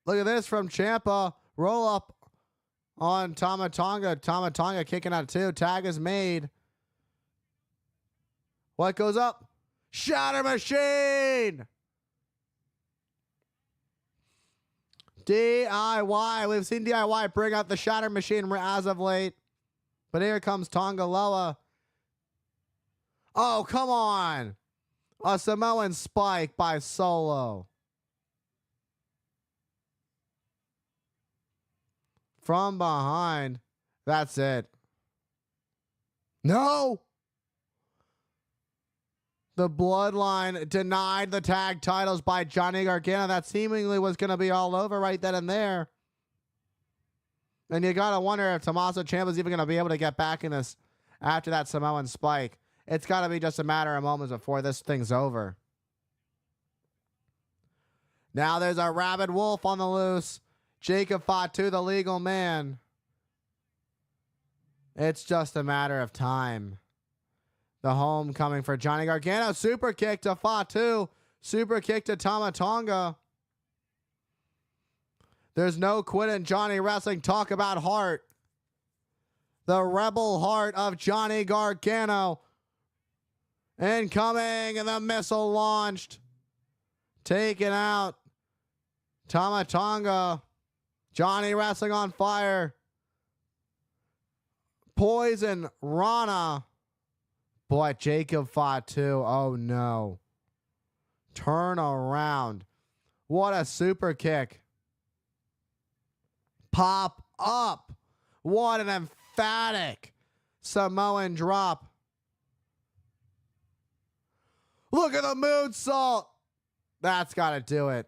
Look at this from Ciampa. Roll up on Tama Tonga. Tama Tonga kicking out 2. Tag is made. What goes up? Shatter Machine. DIY. We've seen DIY bring out the Shatter Machine as of late. But here comes Tonga Loa. Oh, come on. A Samoan spike by Solo. From behind. That's it. No. The Bloodline denied the tag titles by Johnny Gargano. That seemingly was going to be all over right then and there. And you got to wonder if Tommaso Ciampa's even going to be able to get back in this after that Samoan spike. It's got to be just a matter of moments before this thing's over. Now there's a rabid wolf on the loose. Jacob Fatu, the legal man. It's just a matter of time. The homecoming for Johnny Gargano. Super kick to Fatu. Super kick to Tama Tonga. There's no quit in Johnny Wrestling. Talk about heart. The rebel heart of Johnny Gargano. Incoming, and the missile launched. Taken out. Tama Tonga. Johnny Wrestling on fire. Poison Rana. Boy, Jacob Fatu. Oh no. Turn around. What a super kick. Pop up. What an emphatic Samoan drop. Look at the moonsault. That's got to do it.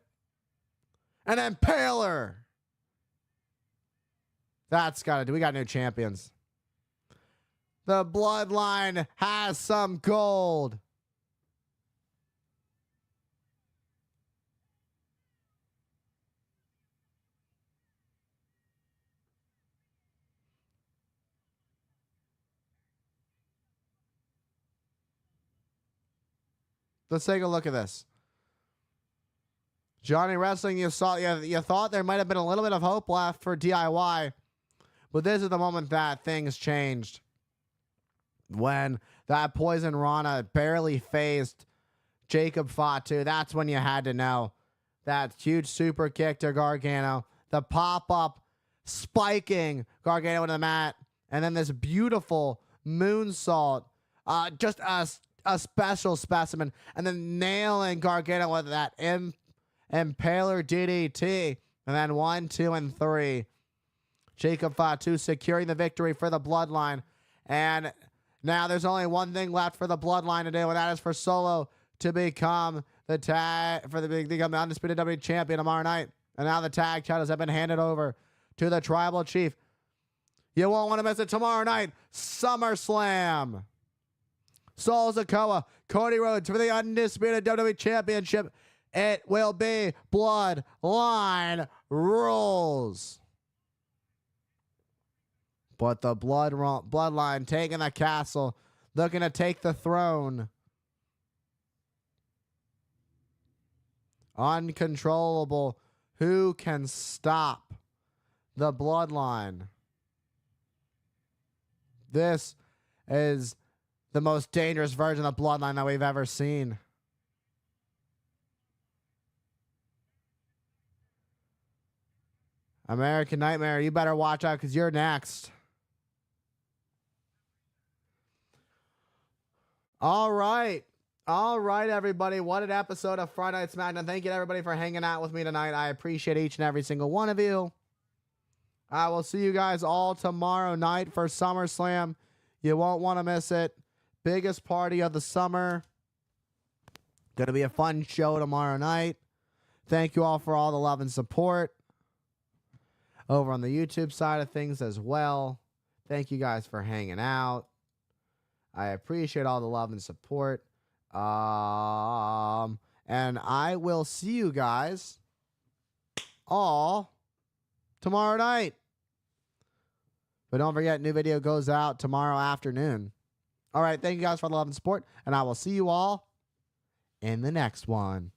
An impaler. That's got to do. We got new champions. The Bloodline has some gold. Let's take a look at this. Johnny Wrestling, you thought there might have been a little bit of hope left for DIY, but this is the moment that things changed. When that Poison Rana barely phased Jacob Fatu, that's when you had to know. That huge super kick to Gargano, the pop-up spiking Gargano into the mat, and then this beautiful moonsault, just a special specimen, and then nailing Gargano with that Impaler DDT, and then 1, 2, and 3. Jacob Fatu securing the victory for the Bloodline, and now there's only one thing left for the Bloodline to do, and that is for Solo to become become the undisputed WWE champion tomorrow night. And now the tag titles have been handed over to the Tribal Chief. You won't want to miss it tomorrow night. SummerSlam. Sol Sikoa, Cody Rhodes for the undisputed WWE championship. It will be Bloodline rules. But the Bloodline taking the castle, looking to take the throne. Uncontrollable. Who can stop the Bloodline? This is the most dangerous version of the Bloodline that we've ever seen. American Nightmare, you better watch out because you're next. All right, everybody. What an episode of Friday Night SmackDown. Thank you to everybody for hanging out with me tonight. I appreciate each and every single one of you. I will see you guys all tomorrow night for SummerSlam. You won't want to miss it. Biggest party of the summer. Going to be a fun show tomorrow night. Thank you all for all the love and support over on the YouTube side of things as well. Thank you guys for hanging out. I appreciate all the love and support. And I will see you guys all tomorrow night. But don't forget, new video goes out tomorrow afternoon. All right, thank you guys for the love and support, and I will see you all in the next one.